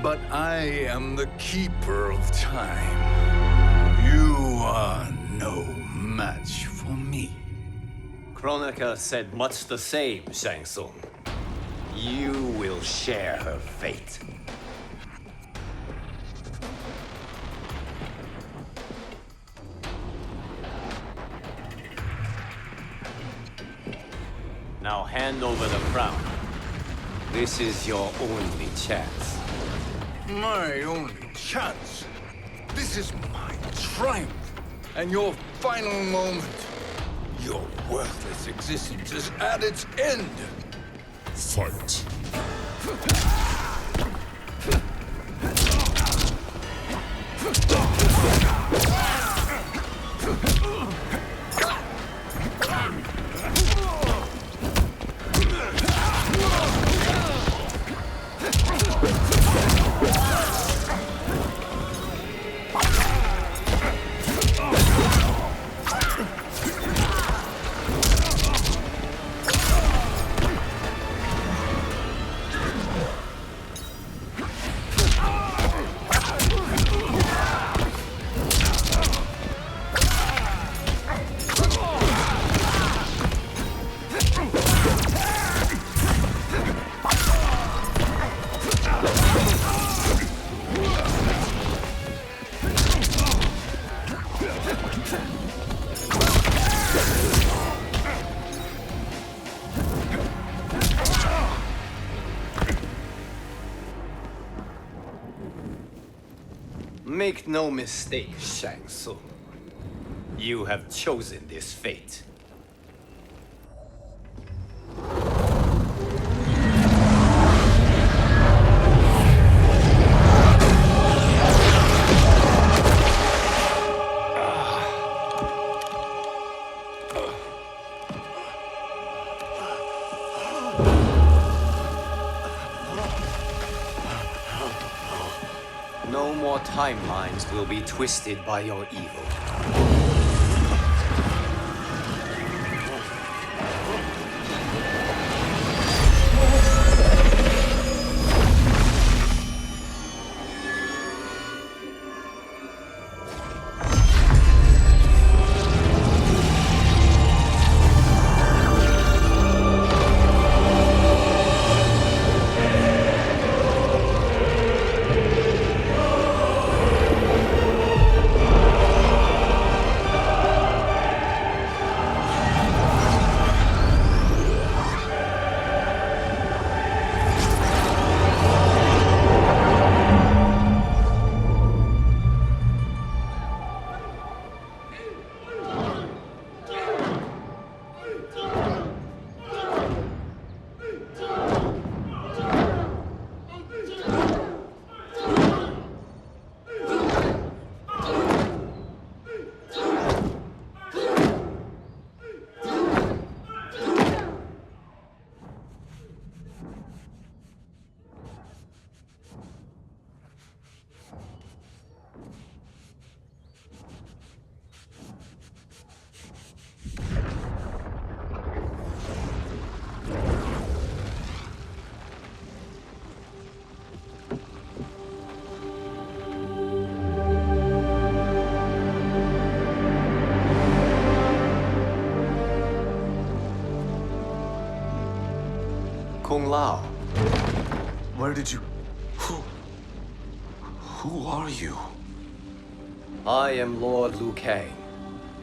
S1: but I am the keeper of time. You are no match for me.
S4: Kronika said much the same, Shang Tsung. You will share her fate. Now hand over the crown. This is your only chance.
S1: My only chance? This is my triumph, and your final moment. Your worthless existence is at its end.
S2: Fight.
S4: Make no mistake, Shang Tsung. You have chosen this fate. No more timelines will be twisted by your evil. Lao.
S12: Where did you... Who are you?
S4: I am Lord Liu Kang,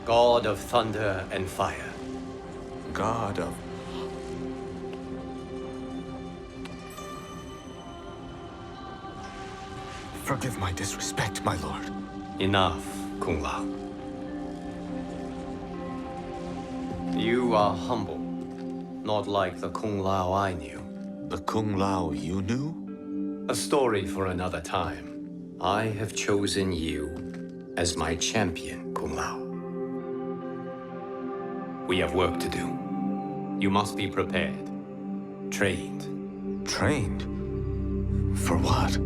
S4: God of Thunder and Fire.
S12: God of... Forgive my disrespect, my lord.
S4: Enough, Kung Lao. You are humble, not like the Kung Lao I knew.
S12: The Kung Lao you knew?
S4: A story for another time. I have chosen you as my champion, Kung Lao. We have work to do. You must be prepared, trained.
S12: Trained? For what?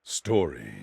S22: Story